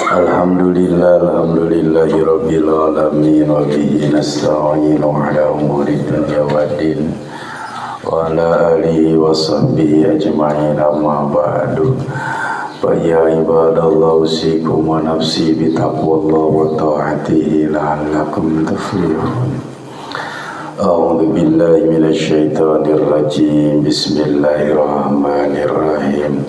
Alhamdulillahi rabbil alamin wa bihi nasta'inu ala umuri dunya waddin wa ala alihi wa sahbihi ajma'in amma ba'du. Fa ya ibadallah usikum wa nafsi bi taqwallah wa ta'atihi la'allakum tuflihun. A'udzu billahi minasy syaithanir rajim. Bismillahirrahmanirrahim.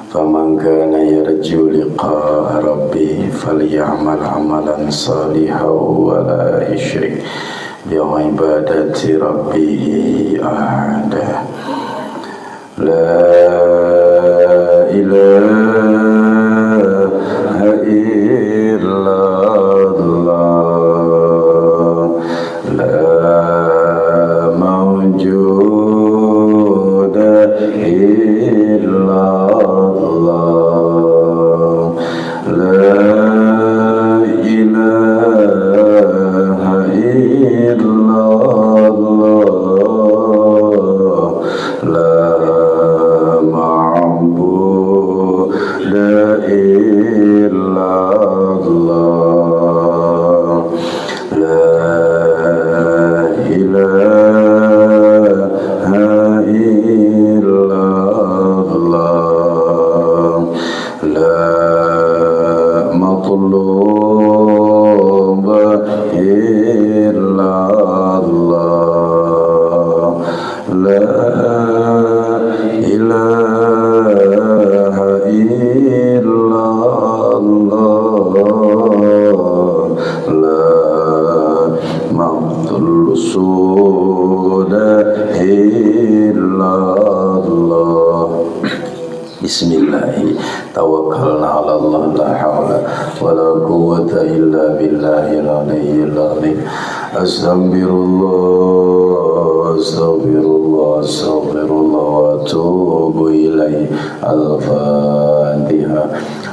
Faman kana yarju liqa'a rabbih falyamal amalan salihan wa la yusyrik bi ibadati rabbih ahada. La ilaha illallah, la mawjuda illallah, Bismillahi tawakkalna ala Allah la hawla wa la quwwata illa billahil aliyyil azim. Astaghfirullah wa atubu ilaih. Al-Fatiha.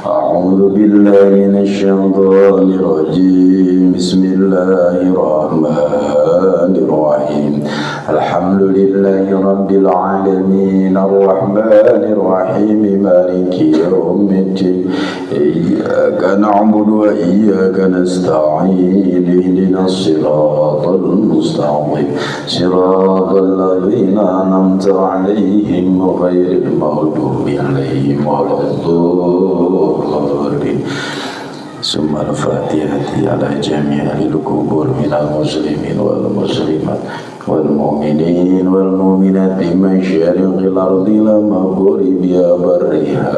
A'udzu billahi minasy syaithanir rajim. Bismillahirrahmanirrahim. Alhamdulillahi rabbil alamin arrahmanir rahim maliki yaumiddin iyyaka na'budu wa iyyaka nasta'in ihdinas siratal mustaqim siratal ladzina an'amta 'alaihim ghairil maghdubi 'alaihim waladdallin. Summa al-fatihati ala jami'il qubur minal muslimin wal muslimat wal mu'minin wal mu'minat min syariqil ardi ila maghribiha barriha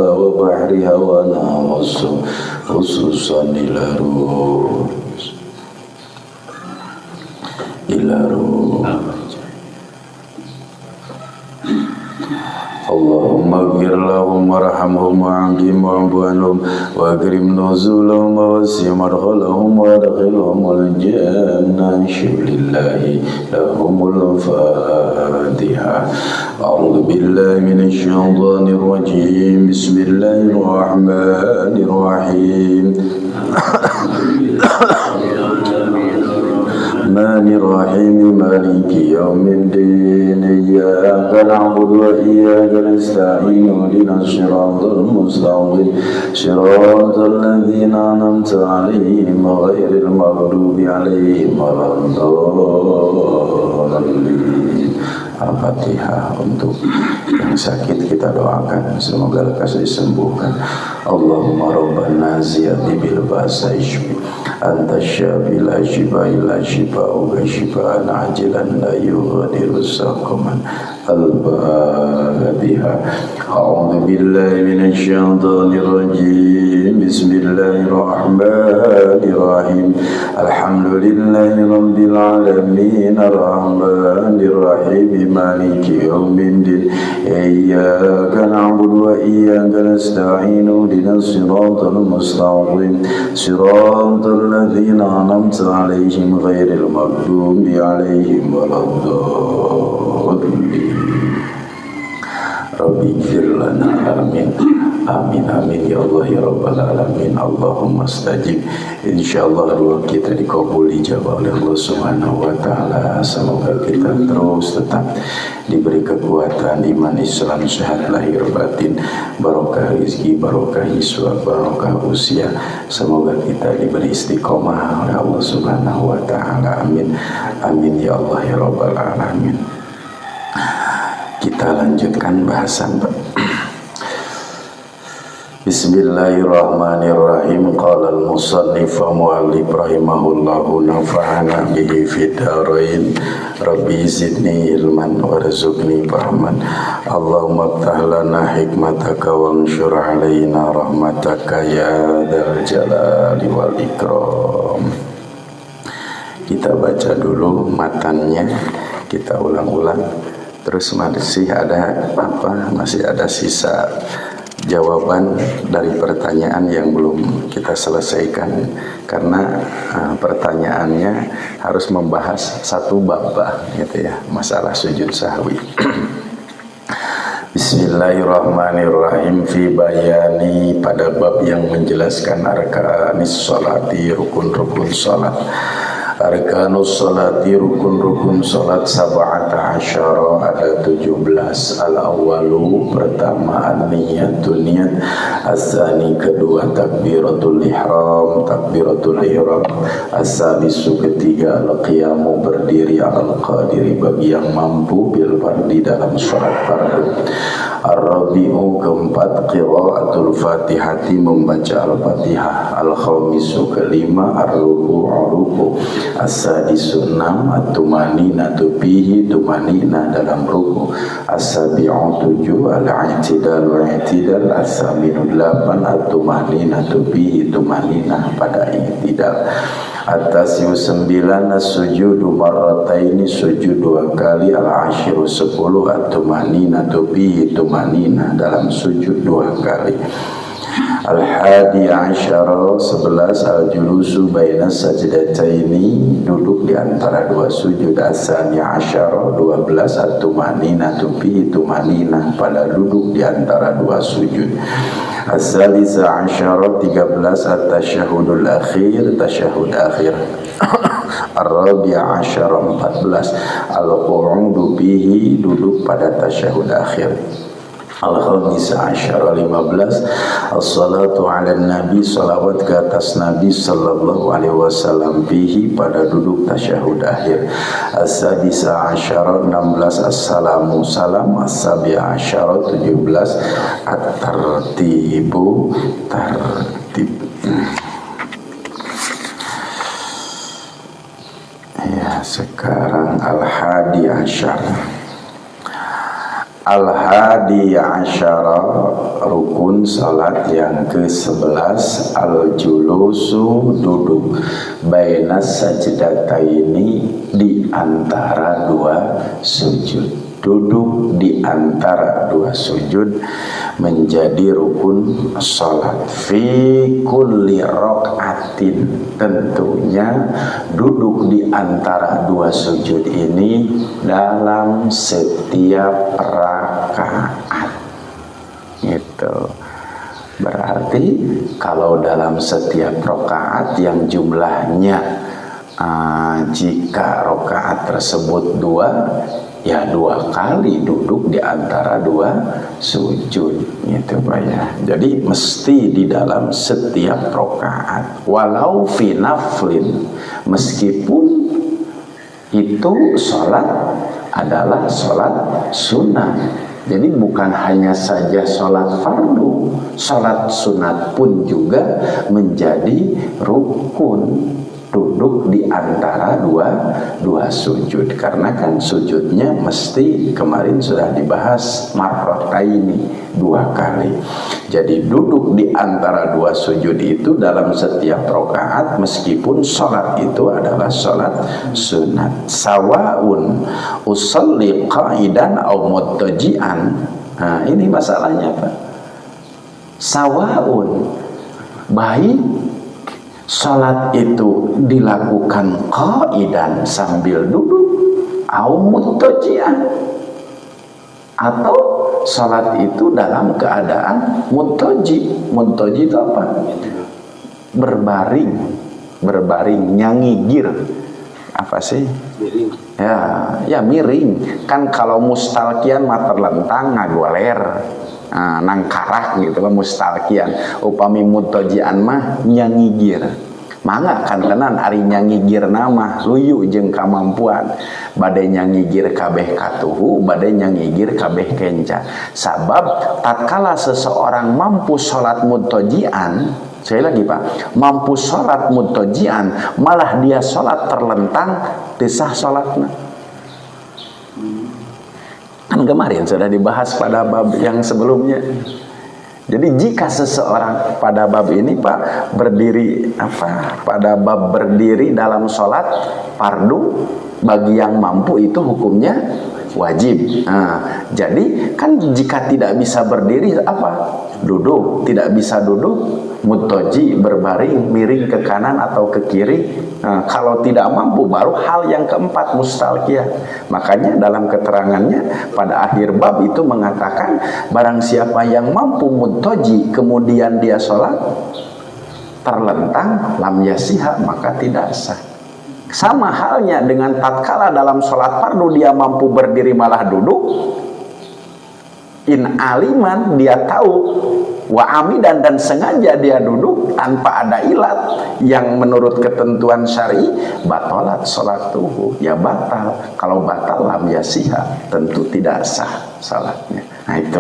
wa bahriha wa nawasu khususan ila ruh Allahumma ighfir lahum warhamhum wa'afihim wa'fu anhum wa akrim nuzulahum wa wasi' madkhalahum wa adkhilhumul jannah billahi lahumul Fatiha. A'udzu billahi minasy syaithanir rajim. Bismillahirrahmanirrahim. Rahim maliki yaumiddin iyyaka na'budu wa iyyaka nasta'in ihdinas siratal mustaqim siratal ladzina an'amta 'alaihim ghairil maghdubi 'alaihim waladdallin. Al-Fatihah. Untuk yang sakit kita doakan semoga lekas disembuhkan. Allahumma rabban naziyati bil ba'sa ishfi anta syafi la shifa illa shifa'uka shifa'an ajilan la yughadiru saqaman. Al-Fatiha. A'udzu billahi minasy syaithanir rajim. Bismillahirrahmanirrahim. Alhamdulillahi rabbil alamin arrahmanir rahim maliki yaumiddin iyyaka na'budu wa iyyaka nasta'in ihdinas siratal mustaqim siratal ladzina an'amta 'alaihim ghairil maghdubi 'alaihim waladdallin. Rabbi ighfir lana. Amin. Amin amin ya Allah ya Rabbal alamin. Allahumma stajib. Insyaallah doa kita dikabul dijawab oleh Allah Subhanahu wa taala. Semoga kita terus tetap diberi kekuatan iman Islam, sehat lahir batin, barokah rezeki, barokah hisab, barokah usia. Semoga kita diberi istiqomah oleh Allah Subhanahu wa taala. Amin. Amin ya Allah ya Rabbal alamin. Kita lanjutkan bahasan, Pak. Bismillahirrahmanirrahim. Qala al-musannif wa mu'allif rahimahullahu nafa'ana bihi fid dharain. Rabbi zidni ilman warzuqni fahman. Allahumma ftah lana hikmataka wanshur alaina rahmataka ya dzal jalali wal ikram. Kita baca dulu matannya, kita ulang-ulang. Terus masih ada sisa jawaban dari pertanyaan yang belum kita selesaikan, karena pertanyaannya harus membahas satu bab gitu ya, masalah sujud sahwi. Bismillahirrahmanirrahim. Fi bayani, pada bab yang menjelaskan arkanis sholati, rukun-rukun salat. Arkanus salati, rukun-rukun salat sab'ata asyara, ada 17. Al-awwalu, pertama an-niyatu, niat. As-tsani, kedua takbiratul ihram, takbiratul ihram. As-salisu, ketiga al-qiyamu, berdiri, al-qadiri, bagi yang mampu, bil fardi, dalam salat fardu. Ar-rabi'u, keempat qiraatul fatihati, membaca al-fatihah. Al-khamisu, kelima ar-ruku'u, as-sadisu, 6 at-tumaninatu fihi, tumanina dalam ruku. As-sabi'u, 7 al-i'tidalu, i'tidal. As-saminu, 8 at-tumaninatu fihi, tumanina pada i'tidal. At-tasi'u, 9 as-sujudu marrataini, sujud 2 kali. Al-ashiru, 10 at-tumaninatu fihi, tumanina dalam sujud 2 kali. Al-hadi asyara, 11 al-julusu baina sajdataini, duduk di antara 2 sujud. As-sani asyara, 12 at-tumaninatu fihi, tumanina pada duduk di antara 2 sujud. As-salisa asyara, 13 at-tasyahudul akhir, tasyahud akhir. Ar-rabi'a asyara, 14 al-qu'udu bihi, duduk pada tasyahud akhir. Al-khamisa asyara, 15 as-salatu ala nabi, salawat ke atas Nabi sallallahu alaihi wasallam bihi, pada duduk tasyahud akhir. As-sadisa asyara, 16 as-salamu, salam. As-sabi'a asyara, 17 at-tartibu, tartib. Ya, sekarang al-hadi asyara. Al-hadi asyara, rukun salat yang ke-11. Al-julusu, duduk. Bainas sajdataini, di antara 2 sujud. Duduk di antara 2 sujud menjadi rukun salat. Fi kulli raq'atin, tentunya duduk di antara 2 sujud ini dalam setiap rakaat. Gitu. Berarti kalau dalam setiap rakaat yang jumlahnya jika rakaat tersebut 2, ya 2 kali duduk di antara 2 sujud, gitu Pak ya. Jadi mesti di dalam setiap rakaat, walau fi naflin, meskipun itu sholat adalah sholat sunnah. Jadi bukan hanya saja sholat fardu, sholat sunat pun juga menjadi rukun. Duduk di antara dua sujud, karena kan sujudnya mesti kemarin sudah dibahas marrataini, 2 kali. Jadi duduk di antara 2 sujud itu dalam setiap rakaat, meskipun sholat itu adalah sholat sunat. Sawaun usolli qa'idan aw muttaji'an. Nah, ini masalahnya Pak. Sawaun, baik salat itu dilakukan qa'idan, sambil duduk, au muttaji'an, atau salat itu dalam keadaan muntaji. Muntaji itu apa? Berbaring, nyangigir. Apa sih? Miring. Ya miring. Kan kalau mustalkian mah terlentang ngagoler. Nangkarak gitu kan mustalkian. Upami muntajian mah nyangigir. Mangga kan tenan ari nyangigir nama luyu jeung kamampuan bade nyangigir kabeh katuhu bade nyangigir kabeh kenca. Sabab tatkala seseorang mampu salat muntajian, saya lagi Pak, mampu salat muntajian malah dia salat terlentang teu sah salatna. Kan kemarin sudah dibahas pada bab yang sebelumnya. Jadi jika seseorang pada bab ini Pak berdiri pada bab berdiri dalam sholat fardu bagi yang mampu itu hukumnya wajib. Jadi kan jika tidak bisa berdiri apa? Duduk. Tidak bisa duduk mutoji berbaring miring ke kanan atau ke kiri. Kalau tidak mampu baru hal yang keempat mustalqiyah. Makanya dalam keterangannya pada akhir bab itu mengatakan barang siapa yang mampu mutoji kemudian dia sholat terlentang lam yasiha maka tidak sah. Sama halnya dengan tatkala dalam sholat fardu dia mampu berdiri malah duduk, in aliman dia tahu wa amidan dan sengaja dia duduk tanpa ada ilat yang menurut ketentuan syar'i batalat sholatuhu, ya batal. Kalau batal lam yasiha tentu tidak sah salatnya. Nah itu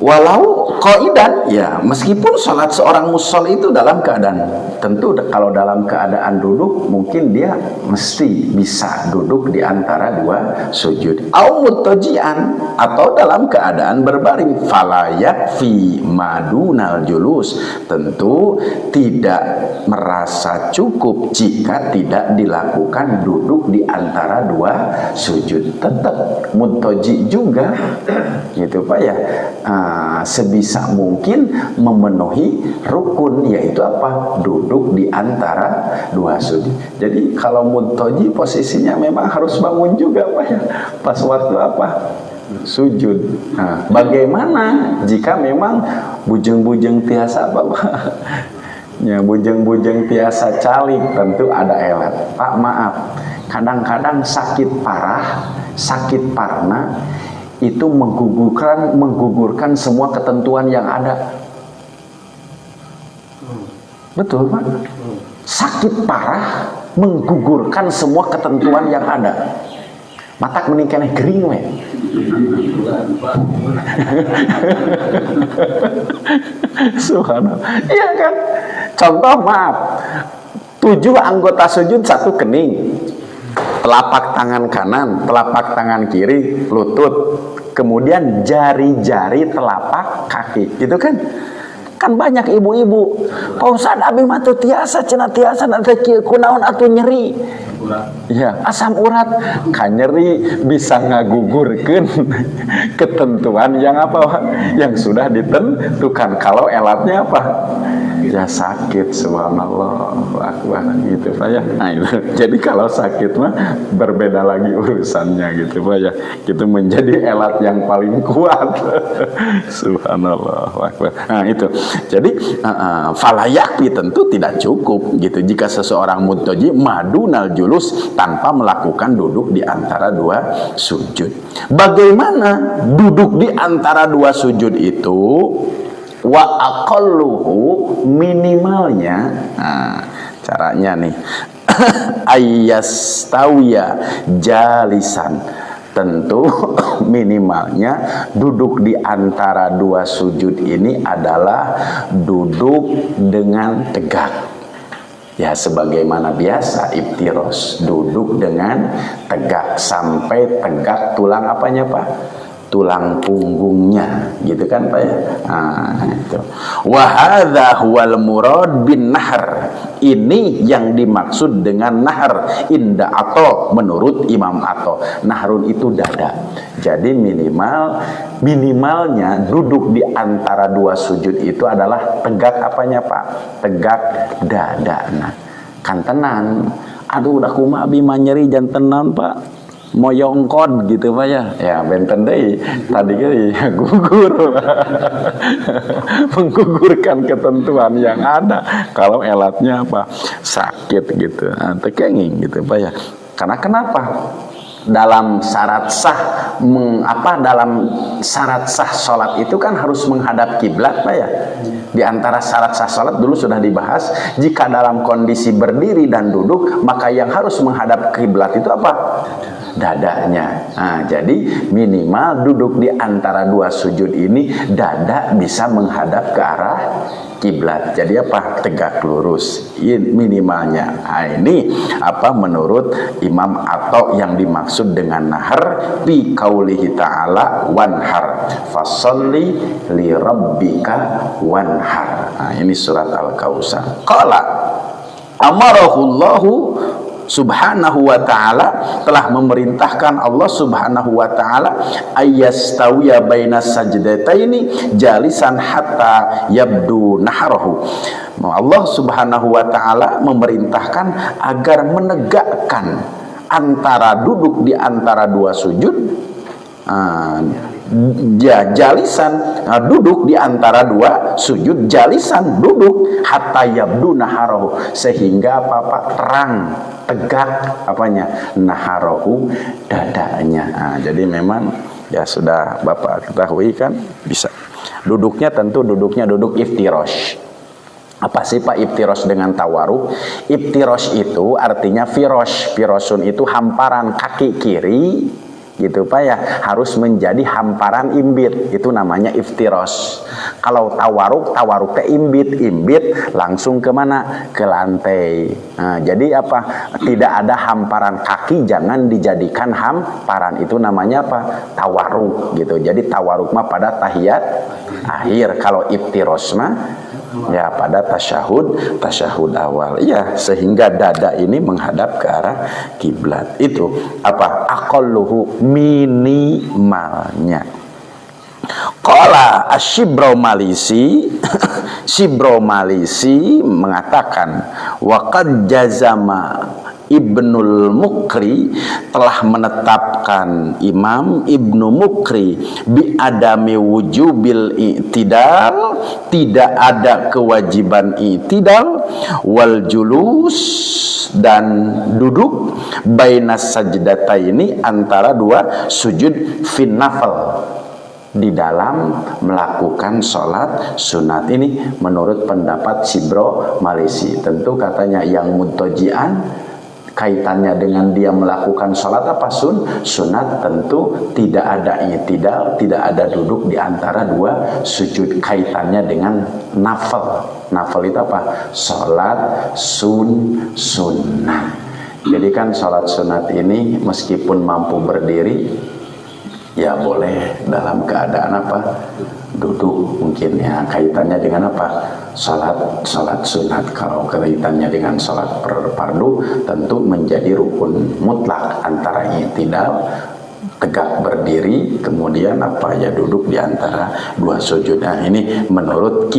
walau qaidan, ya meskipun sholat seorang mushol itu dalam keadaan, tentu kalau dalam keadaan duduk mungkin dia mesti bisa duduk di antara dua sujud, au muttajian atau dalam keadaan berbaring, falayak fi madunal julus, tentu tidak merasa cukup jika tidak dilakukan duduk di antara dua sujud, tetap muttaji juga gitu Pak ya. Sebisa mungkin memenuhi rukun, yaitu apa? Duduk di antara dua sujud. Jadi kalau muttaji posisinya memang harus bangun juga Pak ya, pas waktu apa? Sujud. Bagaimana jika memang bujeng-bujeng tiasa Bapak? Ya bujeng-bujeng tiasa calik, tentu ada elat. Pak maaf, kadang-kadang sakit parna itu menggugurkan semua ketentuan yang ada. Betul Pak? Sakit parah menggugurkan semua ketentuan yang ada. Matak menikahnya gering we. Subhanallah. Iya kan? Contoh maaf, 7 anggota sujud 1 kening, telapak tangan kanan, telapak tangan kiri, lutut, kemudian jari-jari telapak kaki, gitu kan? Kan banyak ibu-ibu, Pak Ustad abi mah teu tiasa cenah tiasa nanti kieu kunaon atuh nyeri. Ya, asam urat kan nyeri bisa ngagugurkeun ketentuan yang apa? Yang sudah ditentukan. Kalau elatnya apa? Ya sakit, subhanallah, akbar gitu Pak ya. Nah, itu. Jadi kalau sakit mah berbeda lagi urusannya gitu Pak ya. Itu menjadi elat yang paling kuat. Subhanallah, akbar. Nah, itu. Jadi falayakfi tentu tidak cukup gitu jika seseorang muttaji madunal julus tanpa melakukan duduk di antara dua sujud. Bagaimana duduk di antara dua sujud itu? Wa aqalluhu, minimalnya, caranya nih ayyastawiya jalisan, tentu minimalnya duduk di antara dua sujud ini adalah duduk dengan tegak. Ya sebagaimana biasa iftiros, duduk dengan tegak sampai tegak tulang apanya Pak? Tulang punggungnya, gitu kan Pak ya. Itu. Wa hadza huwal murad bin nahr. Ini yang dimaksud dengan nahr inda Ato, menurut Imam Ato. Nahrun itu dada. Jadi minimalnya duduk di antara dua sujud itu adalah tegak apanya Pak? Tegak dada. Nah, kan tenan. Aduh udah kumaha abi mah nyeri jantenan Pak. moyongkod gitu Pak ya. Ya benten deui tadi kan gugur. Menggugurkan ketentuan yang ada kalau elatnya apa? Sakit gitu. Nah, tekenging gitu Pak ya. Karena kenapa? Dalam syarat sah dalam syarat sah salat itu kan harus menghadap kiblat Pak ya. Di antara syarat sah salat dulu sudah dibahas, jika dalam kondisi berdiri dan duduk maka yang harus menghadap kiblat itu apa? Dadanya. Nah, jadi minimal duduk di antara dua sujud ini dada bisa menghadap ke arah kiblat. Jadi apa? Tegak lurus minimalnya. Nah, ini apa menurut Imam Atha yang dimaksud dengan nahar fi qaulihi ta'ala wanhar fasalli li rabbika wanhar. Nah, ini surat Al-Kautsar. Qala amarahullahu subhanahu wa ta'ala, telah memerintahkan Allah subhanahu wa ta'ala ayyastawiya bainas sajdataini jalisan hatta yabdu naharahu. Allah subhanahu wa ta'ala memerintahkan agar menegakkan antara duduk di antara dua sujud, jalisan duduk di antara dua sujud, jalisan duduk hatta yabdu naharahu, sehingga apa terang tegak apanya naharahu dadanya. Nah, jadi memang ya sudah Bapak ketahui kan bisa duduknya, tentu duduknya duduk iftirosh. Apa sih Pak iftirosh dengan tawaruk? Iftirosh itu artinya firosh, firosun itu hamparan kaki kiri gitu Pak ya, harus menjadi hamparan imbit, itu namanya iftirosh. Kalau tawaruk, tawaruk teh imbit, imbit langsung ke mana? Ke lantai. Nah, jadi apa? Tidak ada hamparan kaki, jangan dijadikan hamparan, itu namanya apa? Tawaruk gitu. Jadi tawaruk mah pada tahiyat akhir, kalau iftirosh mah ya pada tasyahud awal. Ya, sehingga dada ini menghadap ke arah kiblat. Itu apa? Aqalluhu, minimalnya. Qala Asy-Syibra Malisi Syibra Malisi mengatakan waqad jazama Ibnul Mukri, telah menetapkan Imam Ibnu Mukri bi adami wujubil i'tidal, tidak ada kewajiban i'tidal, wal julus, dan duduk, bainas sajdataini, antara dua sujud, fin nafal, di dalam melakukan sholat sunat. Ini menurut pendapat Syibra Malisi. Tentu katanya yang mutajian, kaitannya dengan dia melakukan sholat apa? Sunat, tentu tidak ada i'tidal, tidak ada duduk di antara dua sujud. Kaitannya dengan nafal. Nafal itu apa? Sholat sunnah. Jadi kan sholat sunat ini meskipun mampu berdiri, ya boleh dalam keadaan apa? Duduk mungkin ya. Kaitannya dengan apa? Salat sunat. Kalau kaitannya dengan salat fardu, tentu menjadi rukun mutlak antara i'tidal, tegak berdiri, kemudian apa ya duduk di antara dua sujud. Nah, ini menurut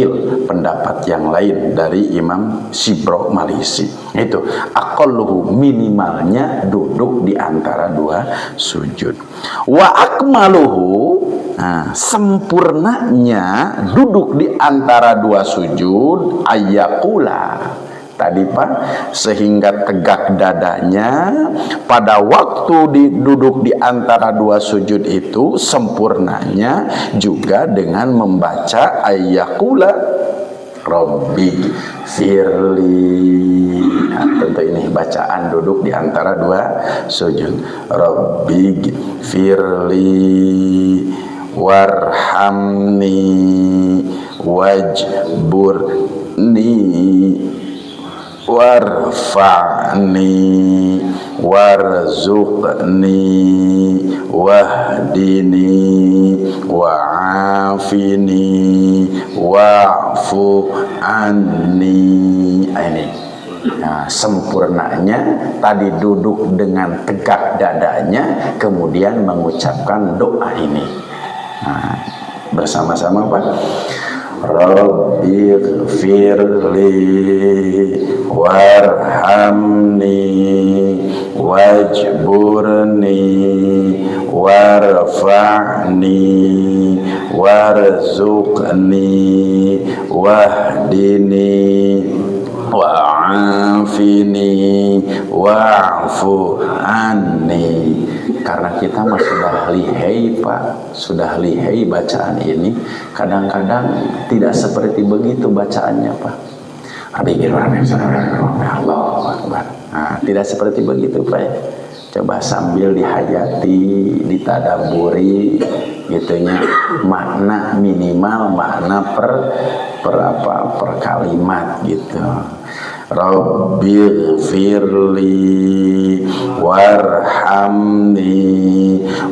pendapat yang lain dari Imam Syibra Malisi. Itu aqalluhu, minimalnya duduk di antara dua sujud. Wa akmaluhu, nah, sempurnanya duduk di antara dua sujud, ayyakula, tadi Pak, sehingga tegak dadanya pada waktu duduk di antara dua sujud itu, sempurnanya juga dengan membaca ayyakula Rabbi firli. Nah, tentu ini bacaan duduk di antara dua sujud. Rabbi firli warhamni wajburni warfa'ni warzuqni wahdini wa'afini wa'fu anni. Ini nah, sempurnanya tadi duduk dengan tegak dadanya, kemudian mengucapkan doa ini. Nah, bersama-sama Pak. Rabbighfirli warhamni wajburni warfa'ni warzuqni wahdini wa'afini wa'fu anni. Karena kita mah sudah lihai Pak, sudah lihai bacaan ini. Kadang-kadang tidak seperti begitu bacaannya Pak. Nah, tidak seperti begitu Pak ya. Coba sambil dihayati, ditadaburi gitunya, makna minimal makna per kalimat gitu. Rabbighfirli warhamni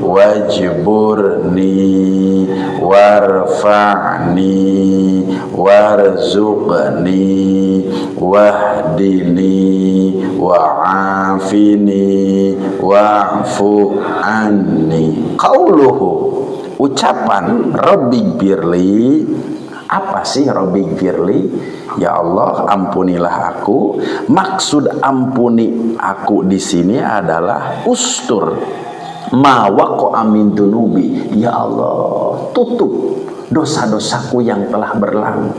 wajburni warfa'ni warzuqni wahdini wa'afini wa'fu anni. Qauluhu, ucapan Rabbighfirli. Apa sih Rabbighfirli? Ya Allah, ampunilah aku. Maksud ampuni aku di sini adalah ustur ma waqa'a min dunubi. Ya Allah, tutup dosa-dosaku yang telah berlalu.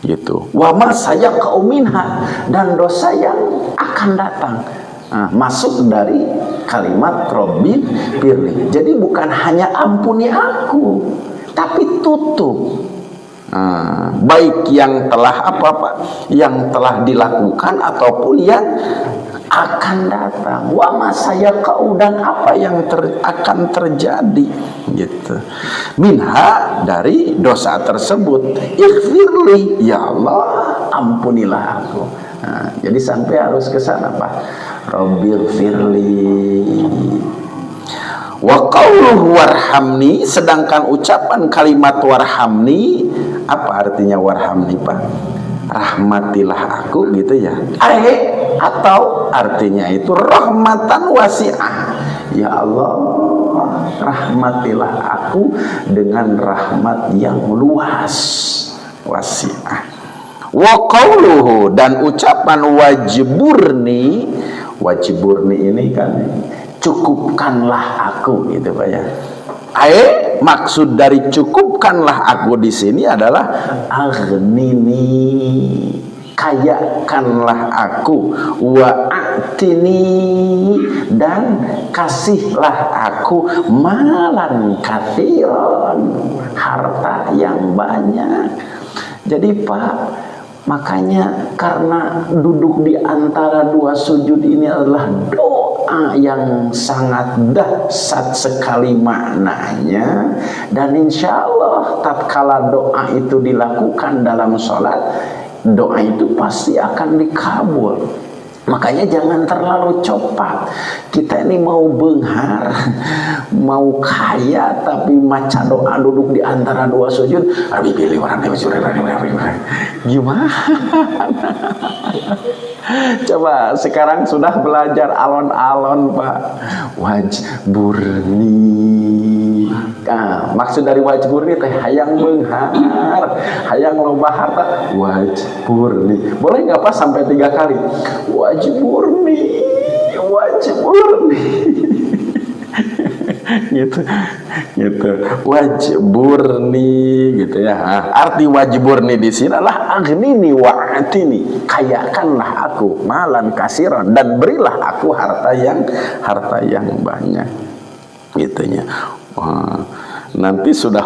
Gitu. Wa ma sayaqa'u minha, dan dosa yang akan datang. Nah, masuk dari kalimat Rabbighfirli. Jadi bukan hanya ampuni aku, tapi tutup. Baik yang telah yang telah dilakukan ataupun yang akan datang. Wa ma sayaqa'u, dan apa yang akan terjadi gitu. Minha, dari dosa tersebut. Ighfirli, ya Allah, ampunilah aku. Nah, jadi sampai harus ke sana Pak. Rabbighfirli. Wa qauluhu warhamni, sedangkan ucapan kalimat warhamni, apa artinya warhamni Pak? Rahmatilah aku gitu ya. Atau artinya itu rahmatan wasi'ah. Ya Allah, rahmatilah aku dengan rahmat yang luas, wasi'ah. Wa qauluhu, dan ucapan wajburni. Wajburni ini kan cukupkanlah aku gitu Pak ya. Maksud dari cukupkanlah aku di sini adalah aghnini, kayakanlah aku, wa'atini, dan kasihlah aku malan katsiran, harta yang banyak. Jadi Pak, makanya karena duduk di antara dua sujud ini adalah doa yang sangat dahsyat sekali maknanya, dan insya Allah tatkala doa itu dilakukan dalam sholat, doa itu pasti akan dikabul. Makanya jangan terlalu cepat. Kita ini mau benghar, mau kaya, tapi maca doa duduk di antara dua sujud. Gimana? Coba sekarang sudah belajar alon-alon Pak. Wajburni. Nah, maksud dari wajburni teh hayang benghar, hayang loba harta. Wajburni. Boleh nggak Pak sampai 3 kali? Wajburni, wajburni. gitu wajburni gitu ya. Arti wajburni di sini adalah aghnini wa'atini, kayakanlah aku malan kasiran, dan berilah aku harta yang banyak gitunya. Nanti sudah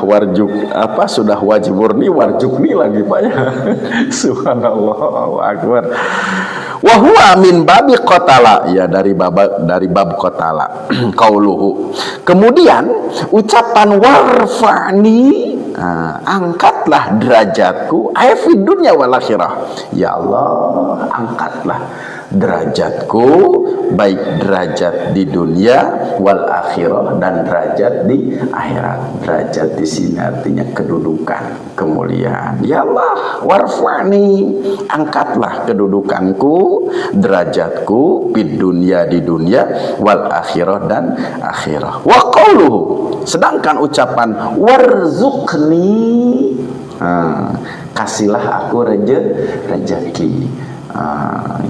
sudah wajburni warjukni lagi Pak ya. Subhanallah, Allahu akbar. Wa huwa min babi qatala, ya dari bab qatala. Qauluhu. Kemudian ucapan warfa'ni, angkatlah derajatku fid dunya wal akhirah. Ya Allah, angkatlah derajatku, baik derajat di dunia wal akhirah, dan derajat di akhirat. Derajat di sini artinya kedudukan, kemuliaan. Ya Allah, warfa'ni, angkatlah kedudukanku, derajatku di dunia wal akhirah, dan akhirah. Wa qauluhu, sedangkan ucapan warzuqni, Kasihlah aku rezeki.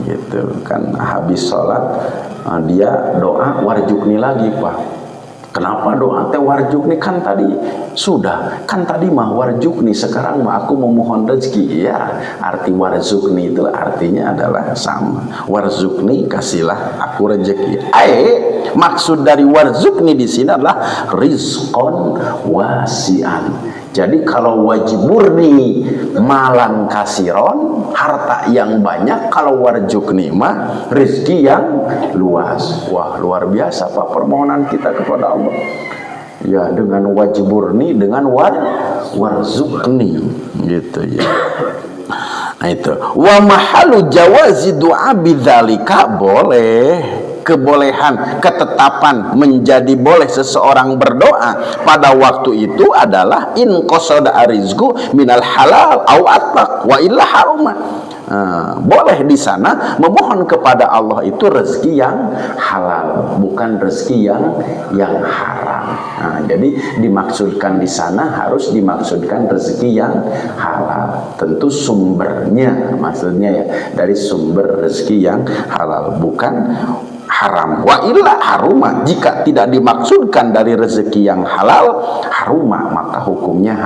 Gitu kan, habis sholat dia doa warjukni lagi, Pak. Kenapa doa teh warjukni? Kan tadi mah warjukni, sekarang mah aku memohon rezeki. Ya, arti warzukni itu artinya adalah sama. Warzukni, kasihlah aku rezeki. Maksud dari warzukni di sini adalah rizqon wasian. Jadi kalau wajiburni malan kasiron, harta yang banyak. Kalau warjukni mah rezeki yang luas. Wah, luar biasa Pak permohonan kita kepada Allah. Ya, dengan wajiburni, dengan warzukni gitu ya. Nah itu. Wa mahalu jawazi du'a bidzalika, boleh. Kebolehan, ketetapan menjadi boleh seseorang berdoa pada waktu itu adalah in qasada arizqu minal halal au atlaq wa illa haruma. Boleh di sana memohon kepada Allah itu rezeki yang halal, bukan rezeki yang haram. Jadi dimaksudkan di sana harus dimaksudkan rezeki yang halal. Tentu sumbernya, maksudnya ya dari sumber rezeki yang halal, bukan haram. Wa illa haruma, jika tidak dimaksudkan dari rezeki yang halal, haruma, maka hukumnya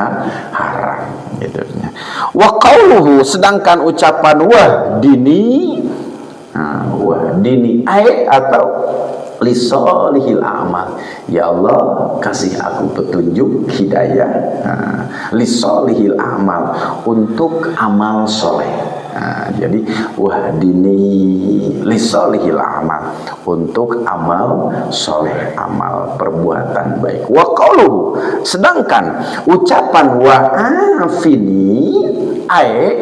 haram gitu. Wa qauluhu, sedangkan ucapan wahdini, wahdini atau lisolihil amal, ya Allah kasih aku petunjuk hidayah, lisolihil amal, untuk amal soleh. Jadi wahdini lisolihil amal, untuk amal soleh, amal perbuatan baik. Wa qauluhu, sedangkan ucapan wa'afini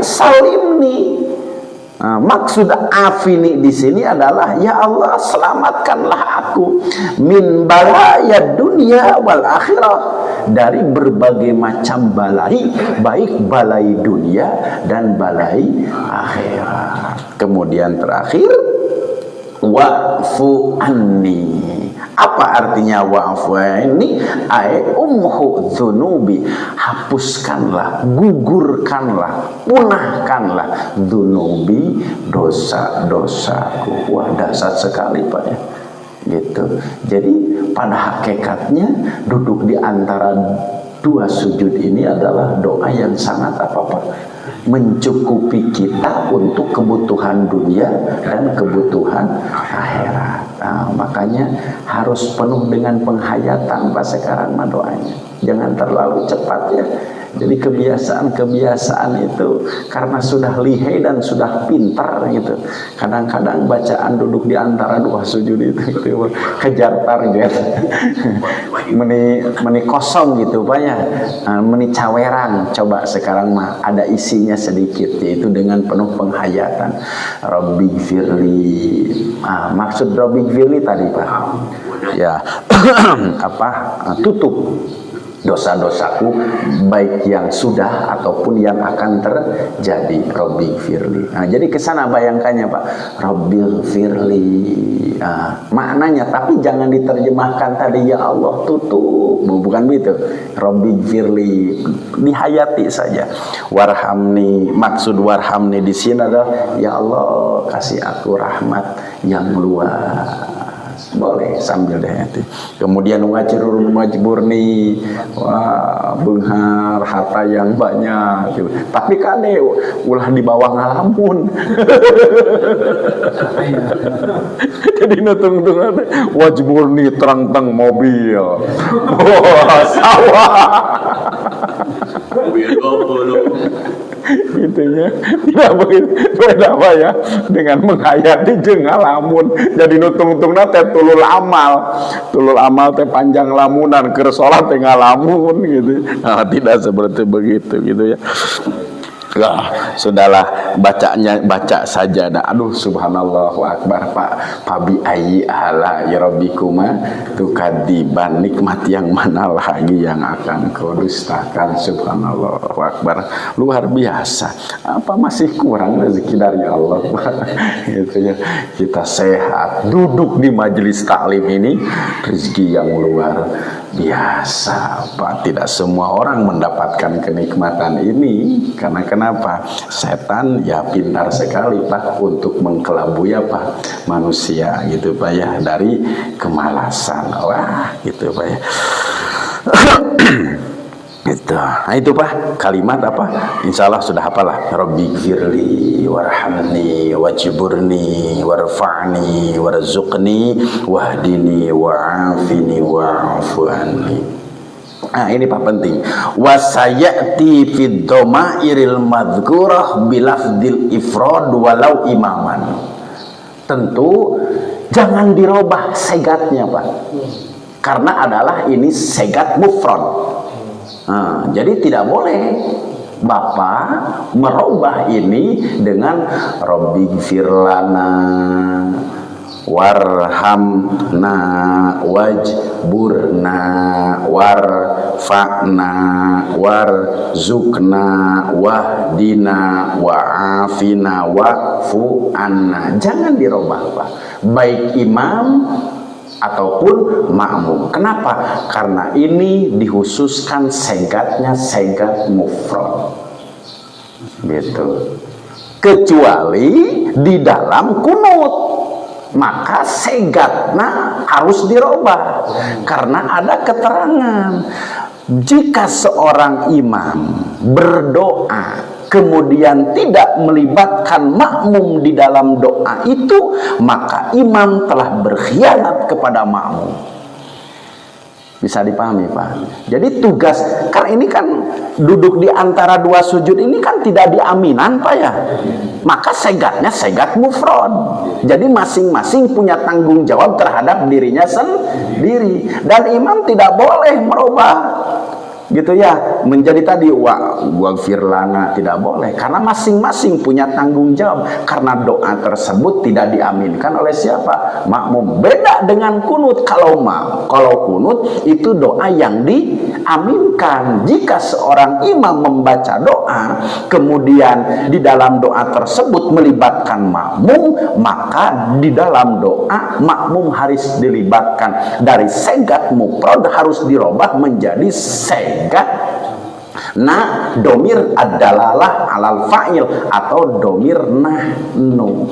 salimni, maksud afini di sini adalah ya Allah selamatkanlah aku min balaya dunia wal akhirah, dari berbagai macam balai, baik balai dunia dan balai akhirat. Kemudian terakhir wa'fu anni. Apa artinya wa'fu anni? Umhu dzunubi, hapuskanlah, gugurkanlah, punahkanlah dzunubi, dosa-dosaku. Wah, dahsyat sekali Pak ya. Gitu. Jadi pada hakikatnya duduk di antara dua sujud ini adalah doa yang sangat mencukupi kita untuk kebutuhan dunia dan kebutuhan akhirat. Makanya harus penuh dengan penghayatan Pak sekarang mah doanya. Jangan terlalu cepat ya. Jadi kebiasaan itu karena sudah lihai dan sudah pintar gitu. Kadang-kadang bacaan duduk di antara dua sujud itu gitu, kejar target. meni kosong gitu Pak ya. Meni cawerang. Coba sekarang mah ada isinya sedikit, yaitu dengan penuh penghayatan. Rabbighfirli. Maksud Rabbighfirli tadi Pak. Ya. Tutup dosa-dosaku, baik yang sudah ataupun yang akan terjadi. Rabbighfirli. Jadi kesana bayangkannya Pak, Rabbighfirli. Maknanya, tapi jangan diterjemahkan tadi ya Allah tutup, bukan begitu. Rabbighfirli, dihayati saja. Warhamni, maksud warhamni di sini adalah ya Allah kasih aku rahmat yang luas. Boleh sambil dihayati. Kemudian wajiburni, wah benghar harta yang banyak gitu. Tapi kan ulah di bawah ngalamun. Jadi nutung-nutung wajiburni terang-terang mobil. Wah, sawah. Gitunya tidak begitu, beda apa ya dengan menghayati jeung ngalamun. Jadi nutung-nutungna teh tulul amal teh panjang lamunan, keur salat teh ngalamun gitu. Tidak seperti begitu gitu ya. Sudahlah, baca saja. Aduh, subhanallah wa akbar Pak. Fabi ayyi ala rabbikuma tukadziban, nikmat yang mana lagi yang akan kau dustakan. Subhanallah wa akbar, luar biasa. Apa masih kurang rezeki dari Allah gitu ya. Kita sehat, duduk di majelis taklim ini rezeki yang luar biasa, Pak. Tidak semua orang mendapatkan kenikmatan ini. Karena kenapa? Setan ya pintar sekali, Pak, untuk mengkelabui apa? Manusia gitu, Pak ya, dari kemalasan. Wah, gitu, Pak ya. Gitu. Nah itu Pak, kalimat apa? Insya Allah sudah hafalah. Rabbi gfirli warhamni wajburni warfa'ni warzuqni wahdini wa'afini wa'afu anni. Nah ini Pak penting. Wasayati fid dhamairil madhkurah bilafdil ifrad walau imaman. Tentu jangan dirubah segatnya Pak, karena adalah ini segat mufrad. Nah, jadi tidak boleh Bapak merubah ini dengan Rabbi gfirlana warhamna wajburna warfa'na warzukna wahdina wa'afina wa'fu anna. Jangan dirubah Pak, baik imam ataupun makmum. Kenapa? Karena ini dikhususkan segatnya segat mufrad. Gitu. Kecuali di dalam kunut, maka segatnya harus dirubah. Karena ada keterangan. Jika seorang imam berdoa kemudian tidak melibatkan makmum di dalam doa itu, maka imam telah berkhianat kepada makmum. Bisa dipahami Pak? Jadi tugas, karena ini kan duduk di antara dua sujud ini kan tidak diaminan Pak ya, maka segatnya segat mufrad. Jadi masing-masing punya tanggung jawab terhadap dirinya sendiri, dan imam tidak boleh merubah gitu ya, menjadi tadi waghfir lana, tidak boleh, karena masing-masing punya tanggung jawab, karena doa tersebut tidak diaminkan oleh siapa? Makmum. Beda dengan kunut. Kalau kunut itu doa yang diaminkan. Jika seorang imam membaca doa kemudian di dalam doa tersebut melibatkan makmum, maka di dalam doa makmum harus dilibatkan. Dari segat mufrad harus dirubah menjadi segat domir ad-dalalah alal fa'il atau domir nahnu.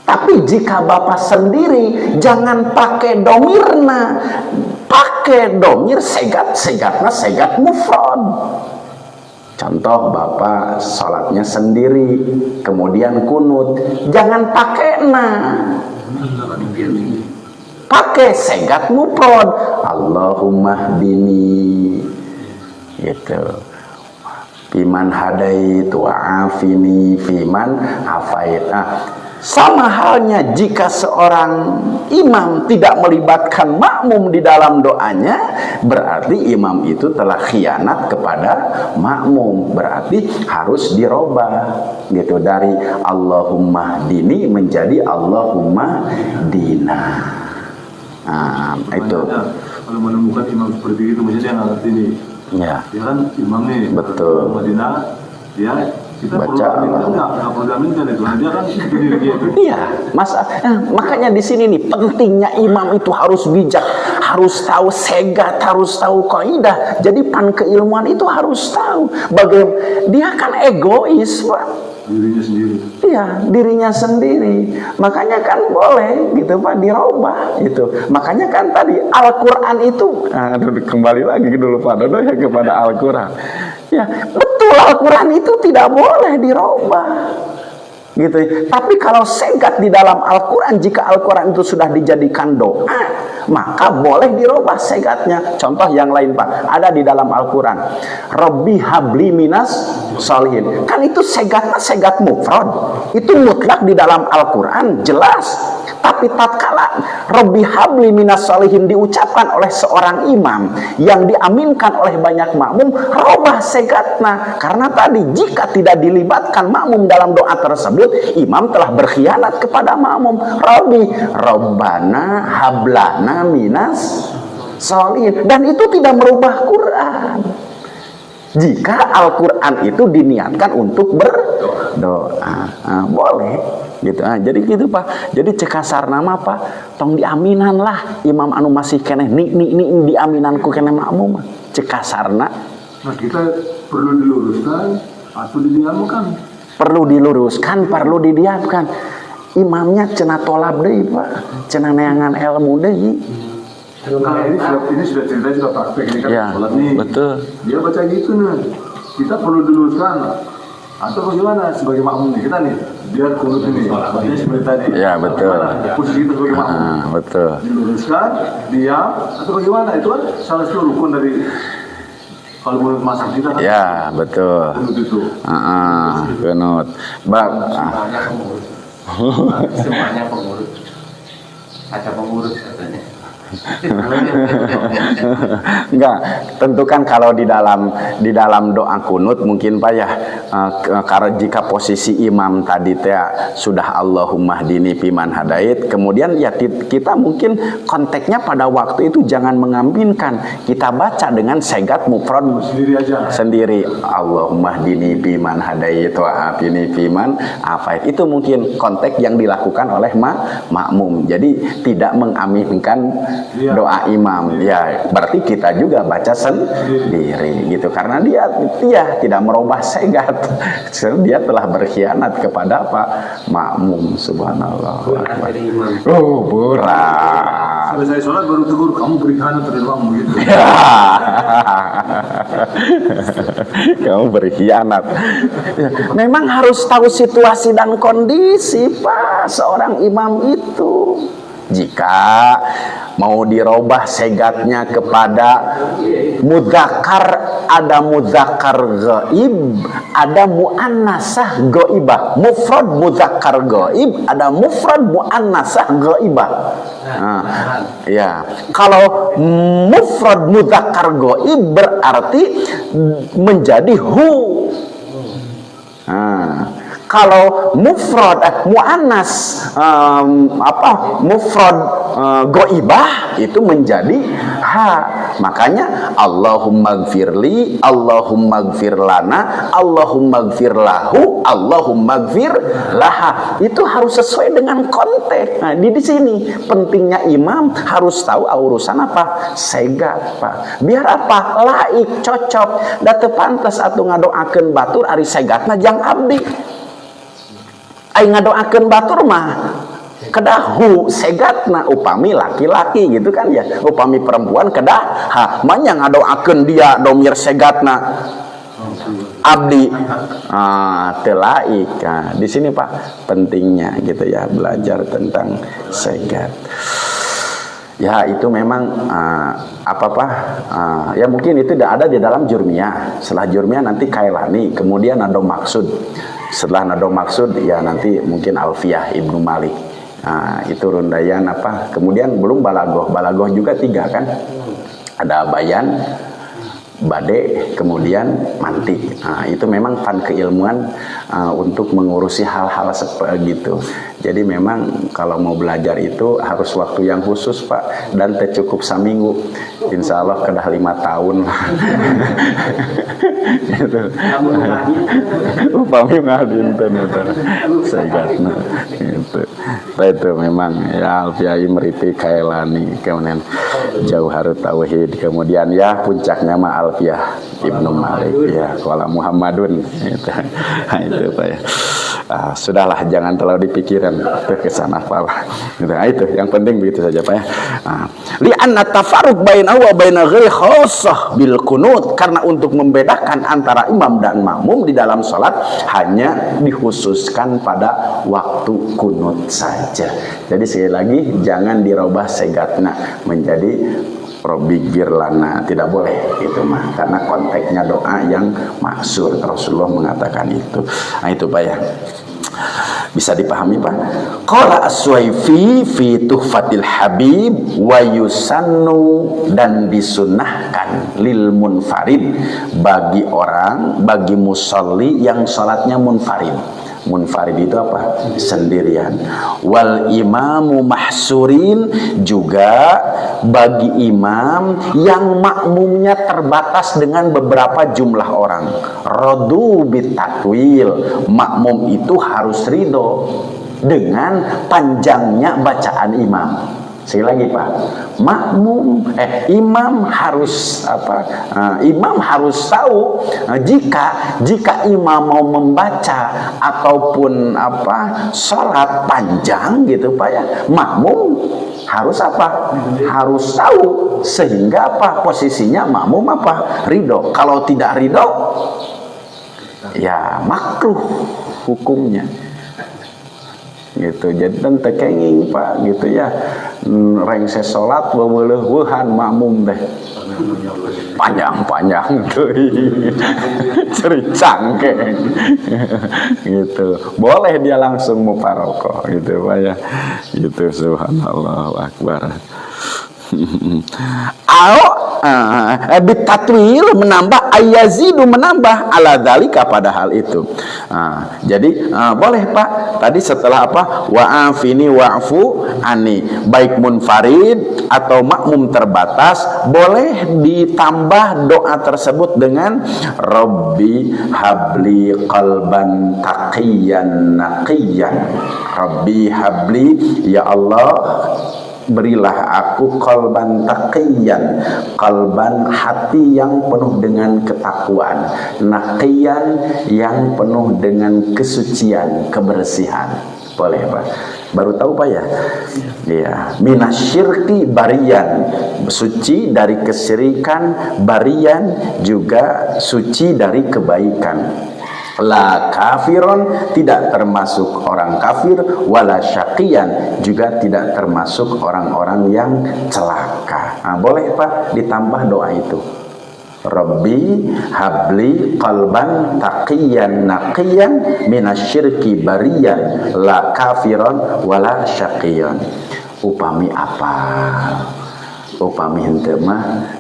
Tapi jika Bapak sendiri jangan pakai domirna, pakai domir segatnya segat mufrad. Contoh Bapak sholatnya sendiri kemudian kunut, jangan pakai pakai segat mufrad, Allahumma hdini gitu, fiman hadait wa afini fiman afait. Sama halnya jika seorang imam tidak melibatkan makmum di dalam doanya, berarti imam itu telah khianat kepada makmum, berarti harus dirubah gitu, dari Allahumma hdini menjadi Allahumma dina. Nah, itu kalau menemukan imam seperti itu, maksudnya dia nggak ngerti nih. Ya. Dia kan imam nih. Betul. Madinah, dia kita baca nggak perlu aminkan itu. Dia kan sendiri gitu. Iya, makanya di sini nih pentingnya imam itu harus bijak, harus tahu segat, harus tahu kaidah. Jadi keilmuan itu harus tahu. Bagaimana dia kan egois, Pak. Dirinya sendiri. Iya, dirinya sendiri. Makanya kan boleh gitu Pak, dirubah itu. Makanya kan tadi Al-Quran itu, kembali lagi dulu Pak Dodo ya kepada Al-Quran. Ya, betul, Al-Quran itu tidak boleh dirubah. Gitu. Tapi kalau segat di dalam Al-Quran, jika Al-Quran itu sudah dijadikan doa, maka boleh dirubah segatnya. Contoh yang lain Pak, ada di dalam Al-Quran, Rabbi habli minas sholihin. Kan itu segatnya segat mufrad, itu mutlak di dalam Al-Quran, jelas. Tapi tatkala Rabbi habli minas sholihin diucapkan oleh seorang imam yang diaminkan oleh banyak makmum, rubah segatnya. Karena tadi jika tidak dilibatkan makmum dalam doa tersebut, imam telah berkhianat kepada makmum. Rabbana hablana minas sholihin. Dan itu tidak merubah Quran. Jika Al-Quran itu diniatkan untuk doa. Boleh gitu. Jadi gitu Pak. Jadi cekasar nama Pak, tong diaminan lah imam anu masih keneh ni diaminanku keneh makmum. Cekasarna. Nah kita perlu diluruskan atau didiamkan? Perlu diluruskan, perlu didiamkan. Imamnya cenah tolab deui Pak, cenah neangan ilmu deui. Nah ini sudah cerita, sudah praktek ini kan Ya, sholat nih. betul. Dia baca gitu nih. Kita perlu diluruskan atau bagaimana sebagai makmum nih kita nih biar kunut ini bacanya seperti tadi. Ya, betul. Bagaimana posisi kita sebagai makmum? Betul. Diluruskan, diam atau bagaimana? Itu kan salah satu rukun dari kalau menurut masak kita kan. Ya, betul. Kunut itu. Kunut. Semuanya pengurus. Ada pengurus katanya. Enggak, tentu kan kalau di dalam doa kunut mungkin Pak ya, karena jika posisi imam tadi sudah Allahumma hdini fiman hadait, kemudian ya kita mungkin konteksnya pada waktu itu jangan mengaminkan, kita baca dengan segat mufrad Sendiri aja. sendiri, Allahumma hdini fiman hadait wa afini fiman afait. Itu mungkin konteks yang dilakukan oleh makmum. Jadi tidak mengaminkan doa imam. Ya, berarti kita juga baca sendiri gitu. Karena dia tidak merubah segat. Dia telah berkhianat kepada makmum. Subhanallah. Berat. Selesai sholat baru tegur, kamu berkhianat terhadap makmum gitu. Kamu berkhianat. Memang harus tahu situasi dan kondisi Pak seorang imam itu. Jika mau dirubah segatnya kepada mudzakkar, ada mudzakkar ghaib, ada muannasah ghaibah. Mufrad mudzakkar ghaib, ada mufrad muannasah ghaibah. Ya, kalau mufrad mudzakkar ghaib berarti menjadi hu. Kalau mufrad muannas mufrad ghaibah itu menjadi ha. Makanya Allahumma gfirli, Allahumma gfir lana, Allahumma gfir lahu, Allahumma gfir laha. Itu harus sesuai dengan konteks. Nah, di sini pentingnya imam harus tahu urusan apa? Segat, Pak. Biar apa? Laik, cocok. Da teu pantes atuh ngadoakeun batur ari segatna jang abdi. Aing ngadoakeun batur mah kedah hu segatna upami laki-laki gitu kan ya, upami perempuan kedah ha manya ngadoakeun dia domir segatna abdi teu laik. Di sini Pak pentingnya gitu ya belajar tentang segat. Ya itu memang ya mungkin itu tidak ada di dalam jurmiyah. Setelah jurmiyah nanti kailani, kemudian ada maksud. Setelah nado maksud ya nanti mungkin Alfiyah Ibnu Malik. Itu rundayan apa? Kemudian belum balagoh. Balagoh juga 3 kan? Ada bayan, bade, kemudian mantik. Itu memang fan keilmuan untuk mengurusi hal-hal seperti gitu. Jadi memang kalau mau belajar itu harus waktu yang khusus Pak, dan tercukup saminggu. Insya Allah kedah 5 tahun. Gitu. Upami ngadinten segatna gitu. Itu memang ya Alfiyai meriti kailani, kemudian Jauharut Tauhid, kemudian ya puncaknya mah Alfiyah Ibnu Malik ya qala Muhammadun gitu. Nah, itu Pak ya. Sudahlah jangan terlalu dipikirkan kesan apalah gitu. Itu yang penting begitu saja Pak ya. Li anna tafarruq bainahu wa baina ghairi khassah bil qunut, karena untuk membedakan antara imam dan makmum di dalam salat hanya dikhususkan pada waktu kunut saja. Jadi sekali lagi jangan dirubah segatna menjadi Robbi Girlana, tidak boleh itu mah, karena konteksnya doa yang maksur. Rasulullah mengatakan itu. Nah itu Pak ya, bisa dipahami Pak. Qala As-Suwaifi fi Tuhfatil Habib wa yusannu, dan disunnahkan lil munfarid bagi orang, bagi musalli yang salatnya munfarid. Munfarid itu apa? Sendirian. Wal imamu mahsurin, juga bagi imam yang makmumnya terbatas dengan beberapa jumlah orang. Radu bitakwil, makmum itu harus ridho dengan panjangnya bacaan imam. Sekali lagi Pak, imam harus imam harus tahu jika imam mau membaca ataupun sholat panjang gitu Pak ya, makmum harus harus tahu, sehingga posisinya makmum ridho. Kalau tidak ridho ya makruh hukumnya gitu. Jadi tante kenging Pak gitu ya, rengse sholat beuleuleuh weuhan makmum teh panjang-panjang teuing ceri cangkeng gitu. Boleh dia langsung muparokoh gitu Pak ya, gitu. Subhanallah akbar. Bitatwil menambah, ayazidu menambah ala dzalika pada hal itu. Jadi boleh Pak tadi setelah wa'afini wa'fu ani, baik munfarid atau makmum terbatas, boleh ditambah doa tersebut dengan Rabbi habli qalban taqiyan naqiyan. Rabbi habli, ya Allah berilah aku qalban taqiyan, qalban hati yang penuh dengan ketakwaan, naqiyan yang penuh dengan kesucian, kebersihan. Boleh Pak? Baru tahu Pak ya? Iya. Minasyirki barian, suci dari kesyirikan, barian juga suci dari kebaikan. La kafiron, tidak termasuk orang kafir, wala syaqiyan, juga tidak termasuk orang-orang yang celaka. Boleh Pak ditambah doa itu. Rabbi habli qalban taqiyan naqiyan minasyirki bariyan la kafiron wala syaqiyan. Upami apa? Upami henteu mah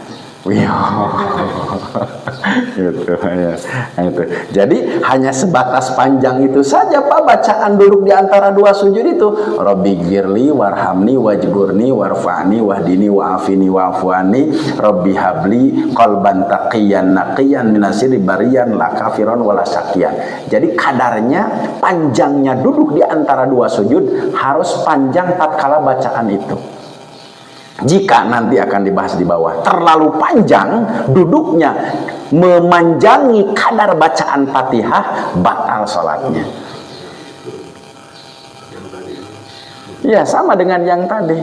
gitu ya. Itu. Jadi hanya sebatas panjang itu saja Pak bacaan duduk di antara dua sujud itu. Rabbi girli warhamni wajburni warfa'ni wahdini wa'afini wa'fuani Rabbi habli qalban taqiyan naqiyan minasiri bariyan la kafiron wala syakiyan. Jadi kadarnya panjangnya duduk di antara dua sujud harus panjang tatkala bacaan itu. Jika nanti akan dibahas di bawah terlalu panjang duduknya, memanjangi kadar bacaan Fatihah, batal sholatnya. Ya sama dengan yang tadi.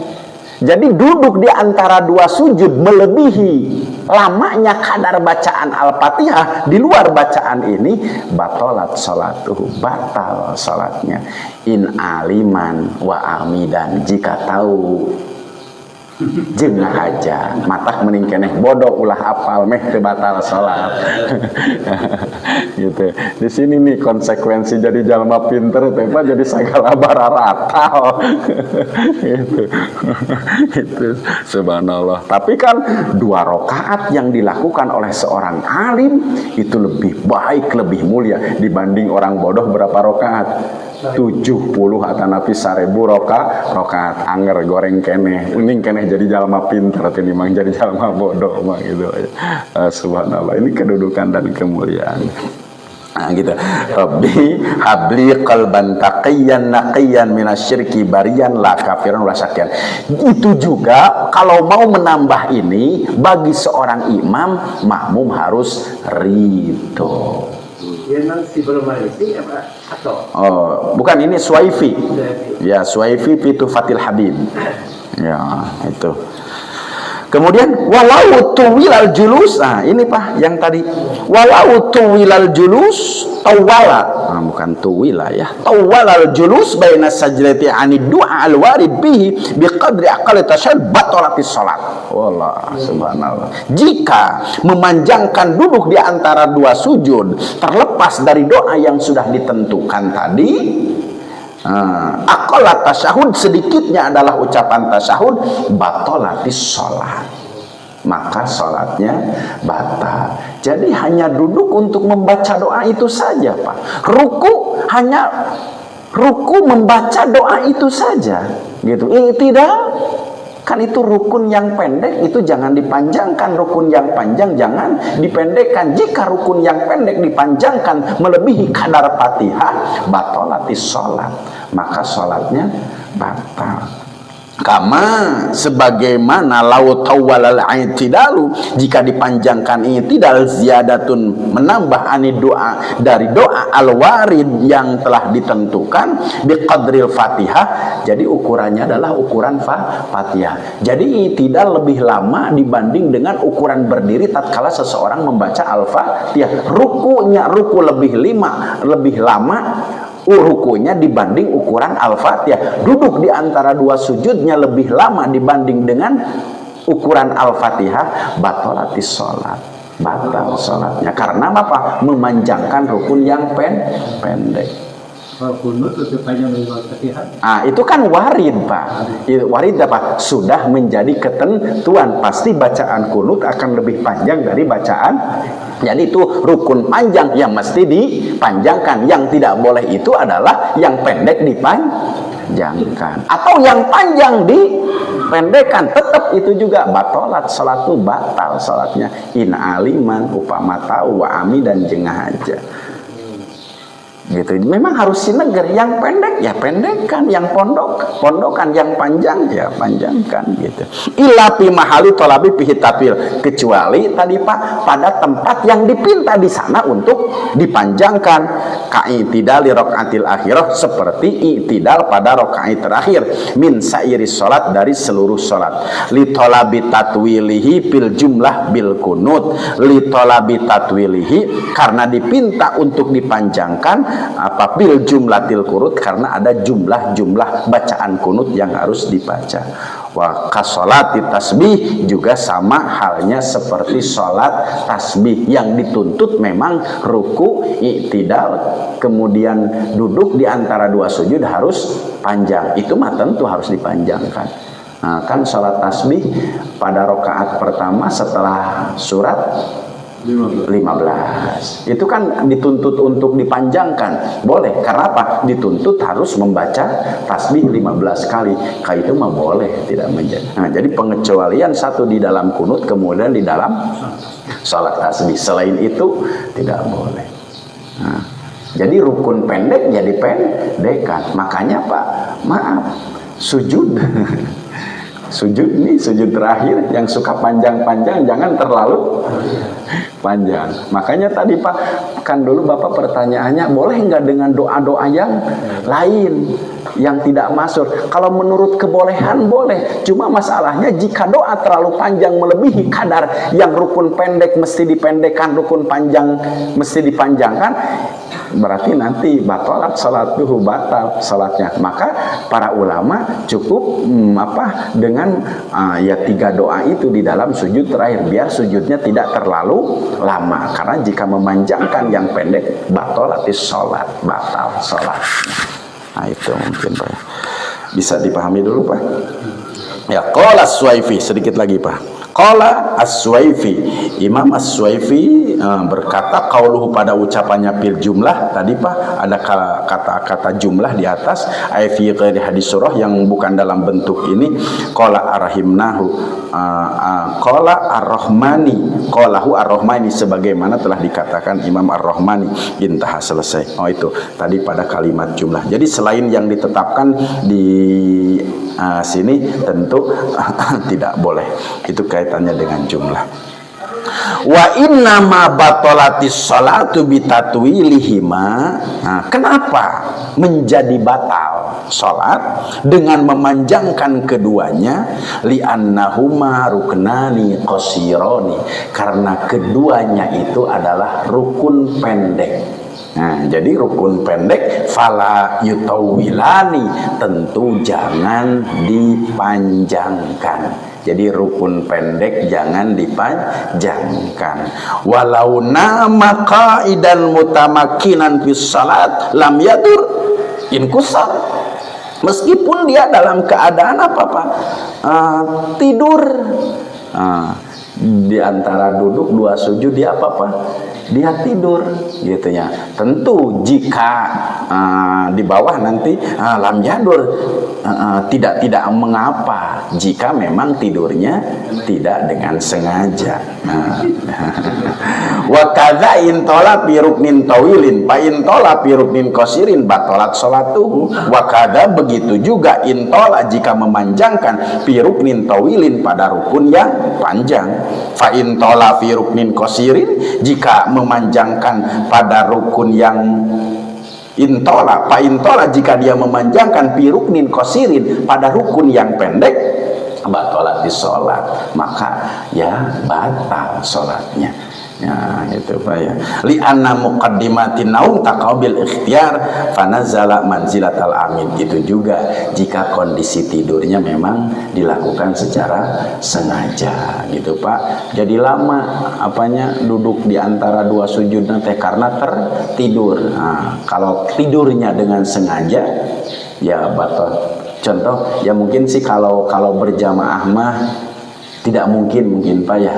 Jadi duduk di antara dua sujud melebihi lamanya kadar bacaan Al-Fatihah di luar bacaan ini, batalat sholatuhu, batal sholatnya. In aliman wa amidan, jika tahu jengah aja matak mending keneh bodoh ulah apal meh teu batal salat. Gitu. Di sini nih konsekuensi jadi jalma pinter teh Pak, jadi sagala bararatal. Gitu. Itu subhanallah. Tapi kan 2 rakaat yang dilakukan oleh seorang alim itu lebih baik, lebih mulia dibanding orang bodoh berapa rakaat? 70 atanapi 1000 rakaat anger goreng keneh uning keneh jadi jalma pinter tini mang jadi jalma bodoh mah gitu. Subhanallah, ini kedudukan dan kemuliaan. Gitu. Rabbi habli qalban taqiyan naqiyan minasyirki bariyan la kafiran wala syakiyan. Itu juga kalau mau menambah ini bagi seorang imam, makmum harus ridho. Bukan, ini Suwaifi. Ya, Suwaifi Fitu Fatil Habib. Ya, itu. Kemudian walau tuwilal julus. Nah, ini Pak yang tadi. Walau tuwilal julus tawala. Nah, bukan tuwila ya. Tawalal julus baina sajdati ani du'a al-warid bihi biqadri aqalli tasyahhud batalatis salat. Wallah subhanallah. Jika memanjangkan duduk di antara dua sujud terlepas dari doa yang sudah ditentukan tadi, aqallat tasyahud sedikitnya adalah ucapan tasyahud, batalatis sholat. maka sholatnya batal. Jadi hanya duduk untuk membaca doa itu saja, Pak. Ruku hanya ruku membaca doa itu saja, gitu. I'tidal kan itu rukun yang pendek, itu jangan dipanjangkan. Rukun yang panjang jangan dipendekkan. Jika rukun yang pendek dipanjangkan melebihi kadar Fatihah, batolatis sholat, maka sholatnya batal. Kama sebagaimana lau tawwalal i'tidalu, jika dipanjangkan i'tidal ziyadatun menambah ani doa dari doa al-warid yang telah ditentukan biqadril Fatihah, jadi ukurannya adalah ukuran Fatihah. Jadi i'tidal lebih lama dibanding dengan ukuran berdiri tatkala seseorang membaca al-Fatihah. Ruku lebih lama rukunya dibanding ukuran Al-Fatihah. Duduk di antara dua sujudnya lebih lama dibanding dengan ukuran Al-Fatihah, batolatis sholat, batal sholatnya. Karena apa? Memanjangkan rukun yang pendek. Kunut lebih panjang dari Al-Fatihah. Itu kan warid, Pak. Warid apa? Sudah menjadi ketentuan. Pasti bacaan kunut akan lebih panjang dari bacaan. Jadi itu rukun panjang yang mesti dipanjangkan. Yang tidak boleh itu adalah yang pendek dipanjangkan. Atau yang panjang dipendekkan. Tetap itu juga batolat. Salat itu batal salatnya. In aliman upama tahu wa ami dan jengah aja. Gitu. Memang harus sineger, yang pendek ya pendekkan, yang pondokan, yang panjang ya panjangkan gitu. Illa fi mahali tolabi fihi tafil, kecuali tadi Pak pada tempat yang dipinta di sana untuk dipanjangkan. Ka'itidal li raqatil akhirah, seperti i'tidal pada rakaat terakhir min sairi salat, dari seluruh salat. Li tolabi tatwilihi bil jumlah bil kunut, li tolabi tatwilihi karena dipinta untuk dipanjangkan bil jumlatil kunut, karena ada jumlah bacaan kunut yang harus dibaca. Wa kasolati tasbih, juga sama halnya seperti sholat tasbih yang dituntut memang ruku, i'tidal, kemudian duduk di antara dua sujud harus panjang. Itu mah tentu harus dipanjangkan. Nah, kan sholat tasbih pada rakaat pertama setelah surat 15 itu kan dituntut untuk dipanjangkan. Boleh, karena apa? Dituntut harus membaca tasbih 15 kali. Kayak itu mah boleh, tidak menjadi. Nah, jadi pengecualian satu di dalam kunut, kemudian di dalam salat tasbih. Selain itu tidak boleh. Nah, jadi rukun pendek jadi pendekkan. Makanya Pak, maaf, sujud sujud ini sujud terakhir yang suka panjang-panjang jangan terlalu panjang. Makanya tadi Pak, kan dulu Bapak pertanyaannya boleh nggak dengan doa-doa yang lain yang tidak masuk. Kalau menurut kebolehan boleh, cuma masalahnya jika doa terlalu panjang melebihi kadar yang rukun pendek mesti dipendekkan, rukun panjang mesti dipanjangkan, berarti nanti batalat salatuhu, batal salatnya. Maka para ulama cukup dengan ya 3 doa itu di dalam sujud terakhir, biar sujudnya tidak terlalu lama. Karena jika memanjangkan yang pendek, batalatis salat, batal salat. Nah itu mungkin Pak, bisa dipahami dulu Pak. Ya, qala As-Suwaifi, sedikit lagi Pak. Qala As-Suwaifi, Imam As-Suwaifi berkata, qauluhu pada ucapannya bil jumlah tadi Pak, ada kata-kata jumlah di atas, ay fi ghairi hadis surah, yang bukan dalam bentuk ini. Qala arhimnahu, qala ar-rahmani, qalahu ar-rahmani, sebagaimana telah dikatakan Imam ar-Rahmani. Intah, selesai. Oh itu tadi pada kalimat jumlah. Jadi selain yang ditetapkan di sini tentu tidak boleh. Itu kaitannya dengan jumlah. Wa inna ma batolatis salatu bitatwilihima. Nah, kenapa menjadi batal salat dengan memanjangkan keduanya? Li'annahuma ruknani qasirani, karena keduanya itu adalah rukun pendek. Nah, jadi rukun pendek fala yutawilani, tentu jangan dipanjangkan. Jadi rukun pendek jangan dipanjangkan. Walau nama qaidan mutamakinan fis salat lam yadur inkusar. Meskipun dia dalam keadaan apa Pak? Tidur. di antara duduk dua sujud dia apa? Dia tidur gitu ya. Tentu jika di bawah nanti lam yadur tidak mengapa jika memang tidurnya tidak dengan sengaja. Wa kadza intola fi ruknin tawilin fa intola fi ruknin qasirin batalat sholatuhu. Wa kadza begitu juga intola jika memanjangkan fi ruknin tawilin pada rukun yang panjang. Fa intola fi ruknin qasirin jika memanjangkan pada rukun yang intola, fa intola jika dia memanjangkan fi ruknin qasirin pada rukun yang pendek, batalat di sholat, maka ya batal sholatnya. Ya itu Pak ya. Li anna muqaddimatin naum taqabil ikhtiyar fanazala manzilatal amin. Itu juga jika kondisi tidurnya memang dilakukan secara sengaja gitu Pak. Jadi lama apanya duduk di antara dua sujud nanti karena tertidur. Nah, kalau tidurnya dengan sengaja ya batal. Contoh ya mungkin sih kalau berjamaah mah tidak mungkin Pak ya.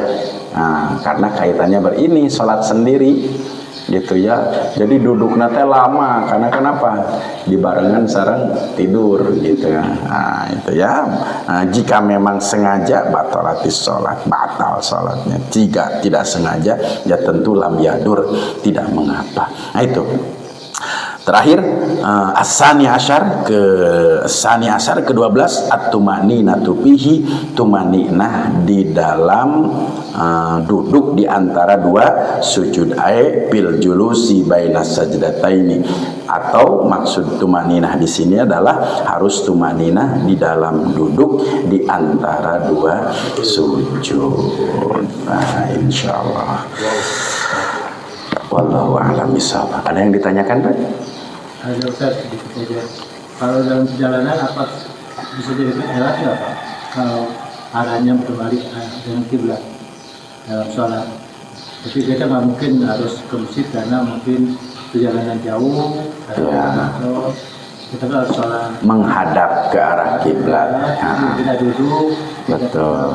Nah, karena kaitannya berini sholat sendiri gitu ya. Jadi duduk nate lama karena kenapa? Dibarengan sareng tidur gitu ya. Nah, itu ya. Nah, jika memang sengaja batalatis sholat, batal sholatnya. Jika tidak sengaja ya tentu lam yadur, tidak mengapa. Nah itu. Terakhir as-sani asyar ke-12 at-tumaninatu fihi, tumaninah di dalam duduk di antara dua sujud bil julusi bainas sajdataini, atau maksud tumaninah di sini adalah harus tumaninah di dalam duduk di antara dua sujud. Nah, insyaallah. Wallahu a'lam bishawab. Ada yang ditanyakan Pak? Ada Ustaz, sedikit saja. Kalau dalam perjalanan apa bisa jadi erat nggak Pak? Kalau arahnya berbalik dengan kiblat dalam sholat. Jadi kita nggak mungkin harus ke masjid karena mungkin perjalanan jauh. Atau kita harus sholat menghadap ke arah kiblat. Kita duduk. Betul.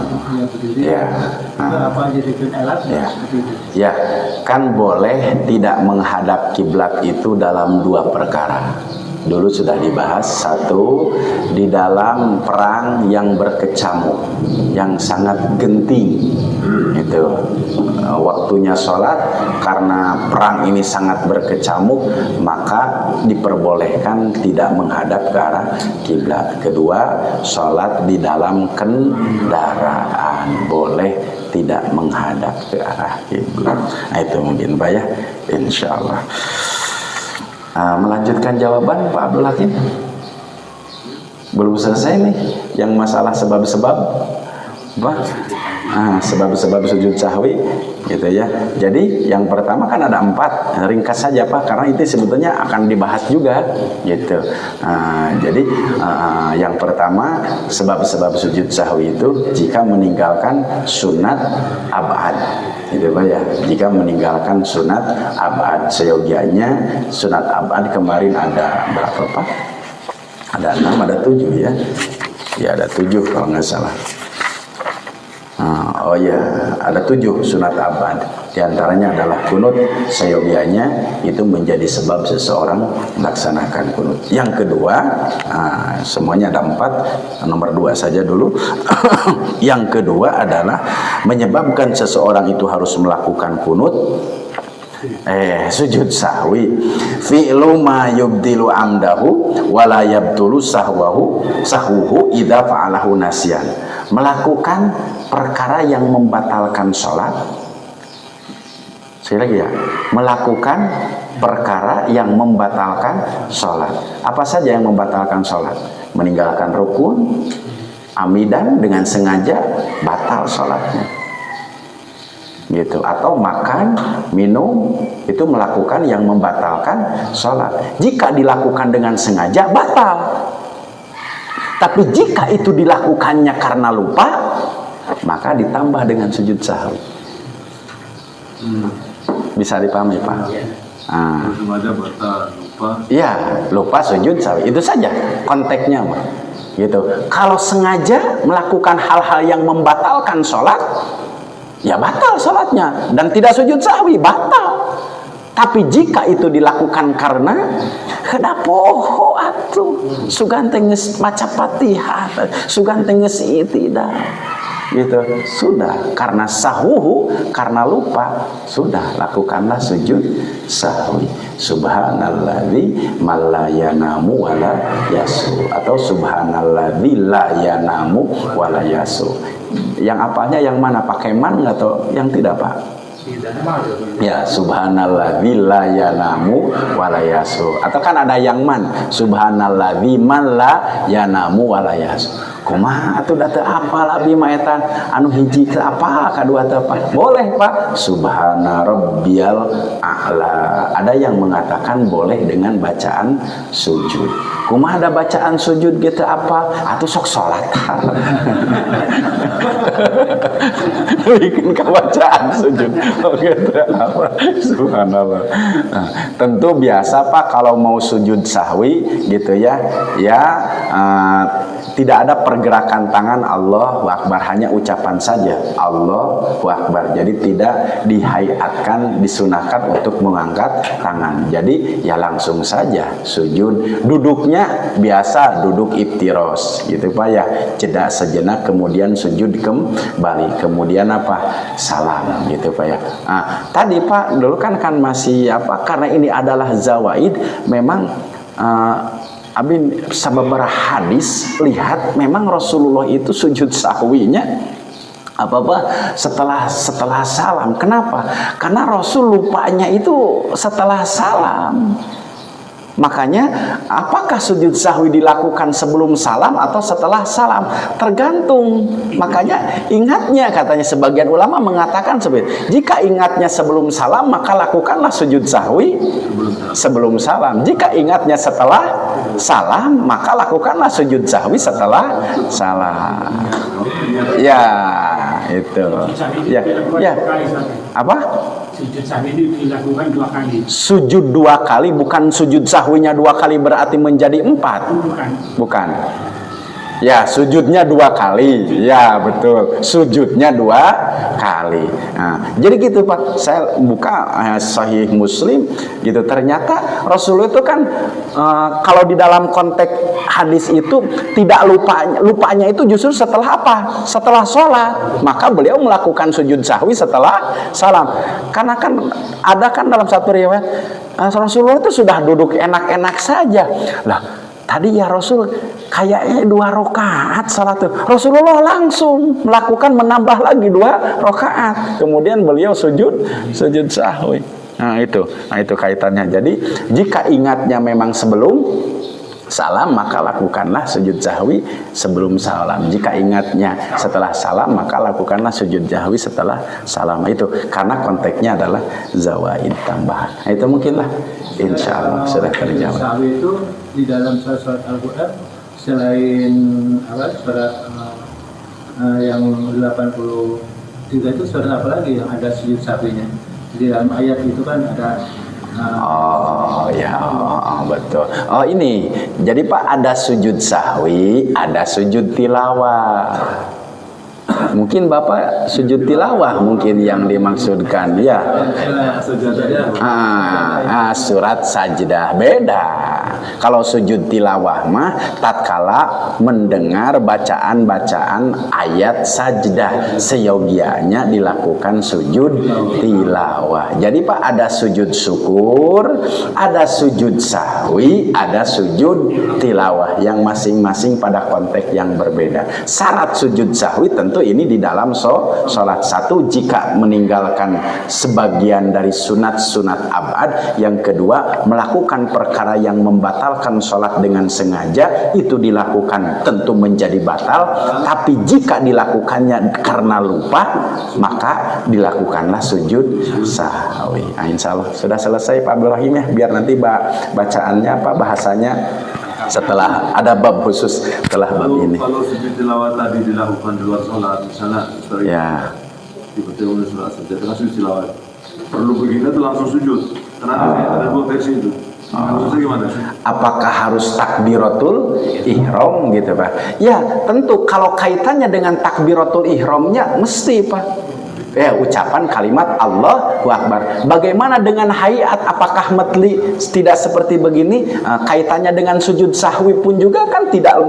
Ya. Apa jadi erat? Ya. Ya, kan boleh tidak menghadap kiblat itu dalam dua perkara. Dulu sudah dibahas. Satu, di dalam perang yang berkecamuk, yang sangat genting, itu waktunya sholat karena perang ini sangat berkecamuk, maka diperbolehkan tidak menghadap ke arah kiblat. Kedua, sholat di dalam kendaraan boleh tidak menghadap ke arah kiblat. Nah itu mungkin Pak ya, insyaallah. Melanjutkan jawaban Pak Abdul Hakim. Belum selesai nih yang masalah sebab-sebab Pak. Sebab-sebab sujud sahwi gitu ya. Jadi yang pertama kan ada 4, ringkas saja Pak, karena itu sebetulnya akan dibahas juga gitu. Jadi yang pertama sebab-sebab sujud sahwi itu jika meninggalkan sunat abad gitu Pak ya. Jika meninggalkan sunat abad, seyogianya sunat abad kemarin ada berapa Pak? Ada 6, ada 7 ya. Ya ada 7 kalau nggak salah. Oh ya, ada 7 sunat abad. Di antaranya adalah kunut, seyogianya itu menjadi sebab seseorang melaksanakan kunut. Yang kedua, semuanya ada 4, nomor 2 saja dulu. Yang kedua adalah menyebabkan seseorang itu harus melakukan kunut, sujud sahwi, fi'lu ma yubdilu amdahu wa la yabtulu sahwuhu idza fa'alahu nasyan. Melakukan perkara yang membatalkan sholat. Sekali lagi ya, melakukan perkara yang membatalkan sholat. Apa saja yang membatalkan sholat? Meninggalkan rukun amidan dengan sengaja, batal sholatnya gitu. Atau makan, minum, itu melakukan yang membatalkan sholat. Jika dilakukan dengan sengaja, batal. Tapi jika itu dilakukannya karena lupa, maka ditambah dengan sujud sahwi. Bisa dipahami Pak? Sengaja batal, lupa. Iya, lupa sujud sahwi. Itu saja konteksnya Pak. Gitu. Kalau sengaja melakukan hal-hal yang membatalkan sholat, ya batal sholatnya, dan tidak sujud sahwi, batal. Tapi jika itu dilakukan karena hendak poho atuh, sugan geus maca Fatihah, sugan geus iktidal, gitu, sudah karena sahuhu, karena lupa, sudah lakukanlah sujud sahwi. Subhanalladzi la yanamu wala yasu, atau subhanalladzi la yanamu wala yasu. Yang apanya yang mana, pakai man atau yang tidak, Pak? Ya, subhanalladzi la yanamu wala yasu. Atau kan ada yang man, subhanalladzi man la yanamu wala yasu. Kumaha atuh da teu apal abi mah eta anu hiji teu apal, kadua teu apal. Boleh, Pak. Subhana rabbiyal a'la. Ada yang mengatakan boleh dengan bacaan sujud. Kumaha ada bacaan sujud gitu apa? Atuh sok salat. Bikin bacaan sujud. Oke, apa? Subhanallah. Nah, tentu biasa Pak kalau mau sujud sahwi gitu ya, tidak ada pergerakan tangan Allahu Akbar, hanya ucapan saja Allahu Akbar. Jadi tidak dihayatkan, disunahkan untuk mengangkat tangan. Jadi ya langsung saja sujud. Duduknya biasa, duduk iftiros gitu Pak ya, jeda sejenak kemudian sujud kembali, kemudian apa? Salam gitu Pak ya. Nah, tadi Pak dulu kan masih apa? Karena ini adalah zawaid, memang Abin sababaraha hadis lihat memang Rasulullah itu sujud sahwinya setelah salam. Kenapa? Karena Rasul lupanya itu setelah salam. Makanya apakah sujud sahwi dilakukan sebelum salam atau setelah salam? Tergantung. Makanya ingatnya, katanya sebagian ulama mengatakan jika ingatnya sebelum salam maka lakukanlah sujud sahwi sebelum salam. Jika ingatnya setelah salam maka lakukanlah sujud sahwi setelah salam. Ya, itu. Ya. Apa? Sujud sahwi itu dilakukan 2 kali. Sujud 2 kali, bukan sujud sahwinya 2 kali berarti menjadi 4. Bukan. Ya, sujudnya 2 kali. Ya, betul. Sujudnya 2 kali. Nah, jadi gitu Pak. Saya buka Sahih Muslim gitu. Ternyata Rasul itu kan kalau di dalam konteks hadis itu tidak lupanya itu justru setelah apa? Setelah sholat. Maka beliau melakukan sujud sahwi setelah salam. Karena kan ada kan dalam satu riwayat Rasulullah itu sudah duduk enak-enak saja. Lah, tadi ya Rasul kayaknya 2 rakaat salat tuh. Rasulullah langsung melakukan menambah lagi 2 rakaat. Kemudian beliau sujud sahwi. Nah itu kaitannya. Jadi jika ingatnya memang sebelum salam maka lakukanlah sujud sahwi sebelum salam. Jika ingatnya setelah salam maka lakukanlah sujud sahwi setelah salam. Itu karena konteksnya adalah zawaid tambahan. Nah, itu mungkinlah insya Allah sudah terjawab. Sahwi itu di dalam surat Al-Quran selain surat yang 83 itu surat apa lagi yang ada sujud sahwinya? Di dalam ayat itu kan ada betul. Oh ini, jadi Pak ada sujud sahwi, ada sujud tilawah. Mungkin Bapak sujud tilawah mungkin yang dimaksudkan ya. Surat sajdah beda. Kalau sujud tilawah mah tatkala mendengar bacaan-bacaan ayat sajdah, seyogianya dilakukan sujud tilawah. Jadi Pak ada sujud syukur, ada sujud sahwi, ada sujud tilawah yang masing-masing pada konteks yang berbeda. Syarat sujud sahwi tentu ini di dalam sholat. Satu, jika meninggalkan sebagian dari sunat-sunat abad. Yang kedua, melakukan perkara yang membatalkan sholat dengan sengaja, itu dilakukan tentu menjadi batal. Tapi jika dilakukannya karena lupa, maka dilakukanlah sujud sahwi. Insya Allah sudah selesai Pak Abdul Rahim ya, biar nanti bacaannya bahasanya setelah ada bab khusus setelah bab ini. Kalau sujud tilawah tadi dilakukan di luar sholat, misalnya tiba-tiba oleh sholat saja, terus sujud tilawah perlu begini tuh langsung sujud, karena ada 2 versi itu. Maksudnya gimana? Apakah harus takbiratul ihram gitu Pak? Ya tentu kalau kaitannya dengan takbiratul ihramnya mesti Pak. ucapan kalimat Allahu Akbar. Bagaimana dengan hayat? Apakah metli tidak seperti begini? Kaitannya dengan sujud sahwi pun juga kan tidak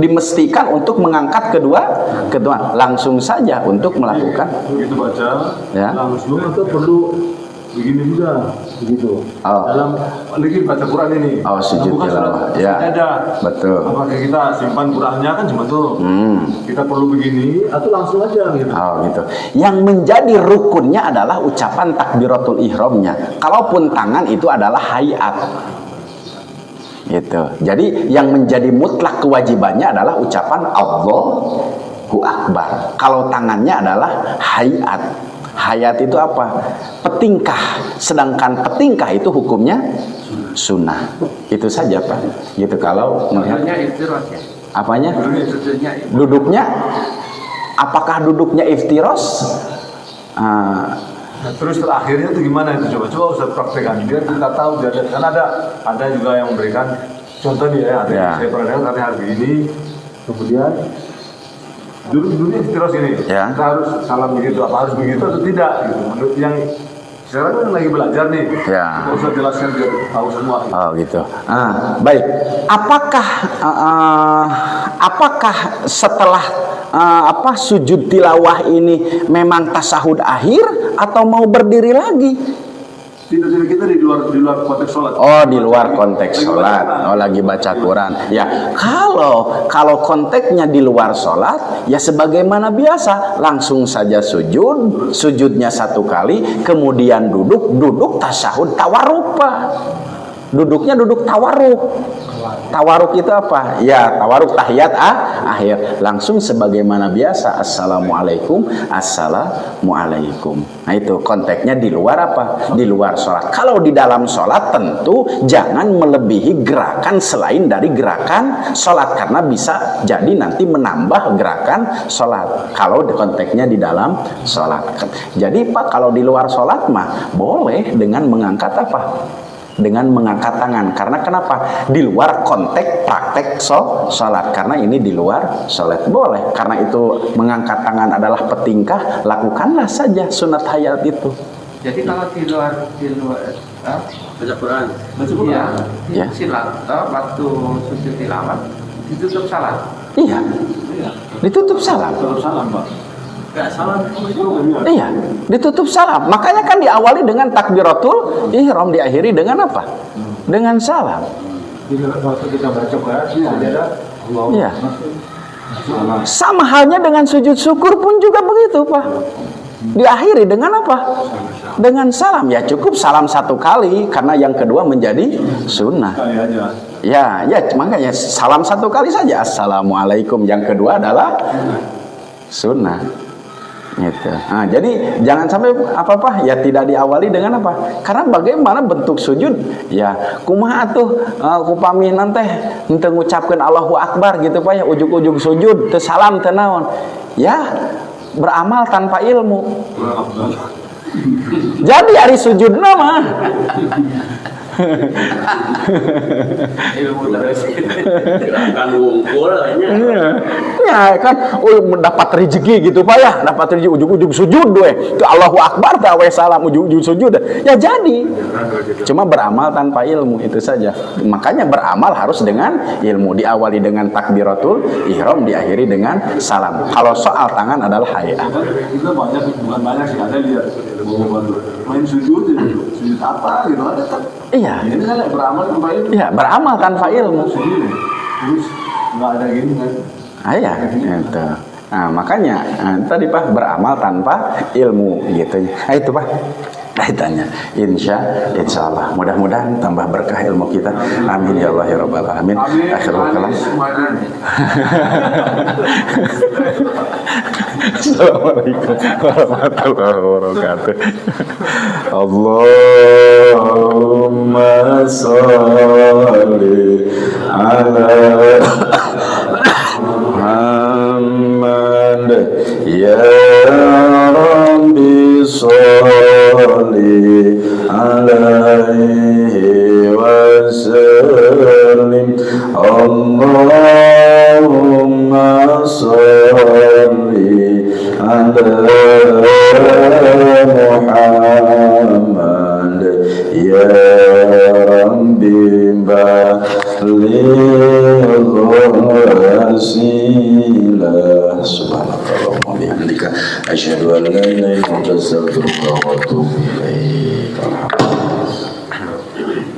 dimestikan untuk mengangkat kedua, langsung saja untuk melakukan. Begitu baca, Ya. langsung atau perlu begini juga, begitu. Dalam lagi baca Quran ini. Sujud bukan tilawah. surat Ya. ada. Betul. Apakah kita simpan Qurannya kan cuma tuh. Kita perlu begini atau langsung aja gitu. Gitu. Yang menjadi rukunnya adalah ucapan takbiratul ihramnya. Kalaupun tangan itu adalah hayat. Gitu. Jadi yang menjadi mutlak kewajibannya adalah ucapan Allahu Akbar. Kalau tangannya adalah hayat. Hayat itu apa? Petingkah. Sedangkan petingkah itu hukumnya sunnah. Itu saja Pak. Gitu kalau melihat. Apanya? Duduknya. Apakah duduknya iftiros? Terus terakhirnya itu gimana itu? Coba Ustaz praktekkan biar kita tahu. Kan ada juga yang memberikan contoh nih ya. Saya pernah dengar hari ini. Kemudian duduknya terus ini, kita harus salam begitu, apa harus begitu atau tidak gitu. Menurut yang sekarang kan lagi belajar nih, kita usah jelaskan biar tahu semua. Gitu. Baik. Apakah setelah sujud tilawah ini memang tasahud akhir atau mau berdiri lagi? Tidak, kita di luar konteks sholat. Di luar konteks sholat. Lagi baca Quran. Ya, kalau konteksnya di luar sholat, ya sebagaimana biasa, langsung saja sujudnya 1 kali, kemudian duduk tasyahud tawarruk Pak. Duduknya duduk tawarruk. Tawarruk itu apa? Ya, tawarruk tahiyat akhir. Langsung sebagaimana biasa, assalamualaikum. Nah itu konteksnya di luar apa? Di luar sholat. Kalau di dalam sholat tentu jangan melebihi gerakan selain dari gerakan sholat, karena bisa jadi nanti menambah gerakan sholat. Kalau konteksnya di dalam sholat. Jadi Pak, kalau di luar sholat mah boleh dengan mengangkat apa? Dengan mengangkat tangan. Karena kenapa? Di luar konteks praktek sholat. Karena ini di luar sholat. Boleh. Karena itu mengangkat tangan adalah petingkah, lakukanlah saja sunat hayat itu. Jadi kalau di luar baca Quran, ya. Silat waktu sujud tilawah ditutup salam. Iya. Ditutup salam. Tutup salam Pak. Iya, ditutup salam. Makanya kan diawali dengan takbiratul ihram, diakhiri dengan apa? Dengan salam. Waktu kita baca Quran, ada Allah. Iya. Sama halnya dengan sujud syukur pun juga begitu Pak. Diakhiri dengan apa? Dengan salam. Ya cukup salam 1 kali, karena yang kedua menjadi sunnah. Ya, makanya salam 1 kali saja, assalamualaikum. Yang kedua adalah sunnah. Gitu. Jadi jangan sampai apa-apa ya tidak diawali dengan apa? Karena bagaimana bentuk sujud? Ya kumaha tuh kupami nanti henteu ngucapkeun Allahu Akbar gitu Pak ya, ujug-ujug sujud teu salam teu naon. Ya beramal tanpa ilmu. Jadi hari sujudna mah ilmu terus gerakan wungkul ya kan mendapat rezeki gitu Pak ya, dapat rezeki ujug-ujug sujud we. Itu Allahu Akbar ta we salam ujug-ujug sujud. Ya jadi cuma beramal tanpa ilmu itu saja. Makanya beramal harus dengan ilmu, diawali dengan takbiratul ihram, diakhiri dengan salam. Kalau soal tangan adalah hayat. Kita bukan banyak sih, ada lihat main sujud apa gitu ada kan. Iya. Ini kan beramal tanpa ilmu. Iya, beramal tanpa ilmu. Terus nggak ada gini kan. Iya, gitu. Makanya tadi Pak beramal tanpa ilmu gitu. Itu Pak kaitannya. Insya Allah. Mudah-mudahan tambah berkah ilmu kita. Amin ya Allah ya Rabbal alamin. Akhirul kalam. Assalamualaikum warahmatullahi wabarakatuh. Allahumma sholli ala Muhammad ya Rabbi sholli alaihi wasallim. Allahumma sholli ala للغسيلة سبحانك اللهم وبحمدك أشهد أن لا إله إلا أنت أستغفرك وأتوب إليك.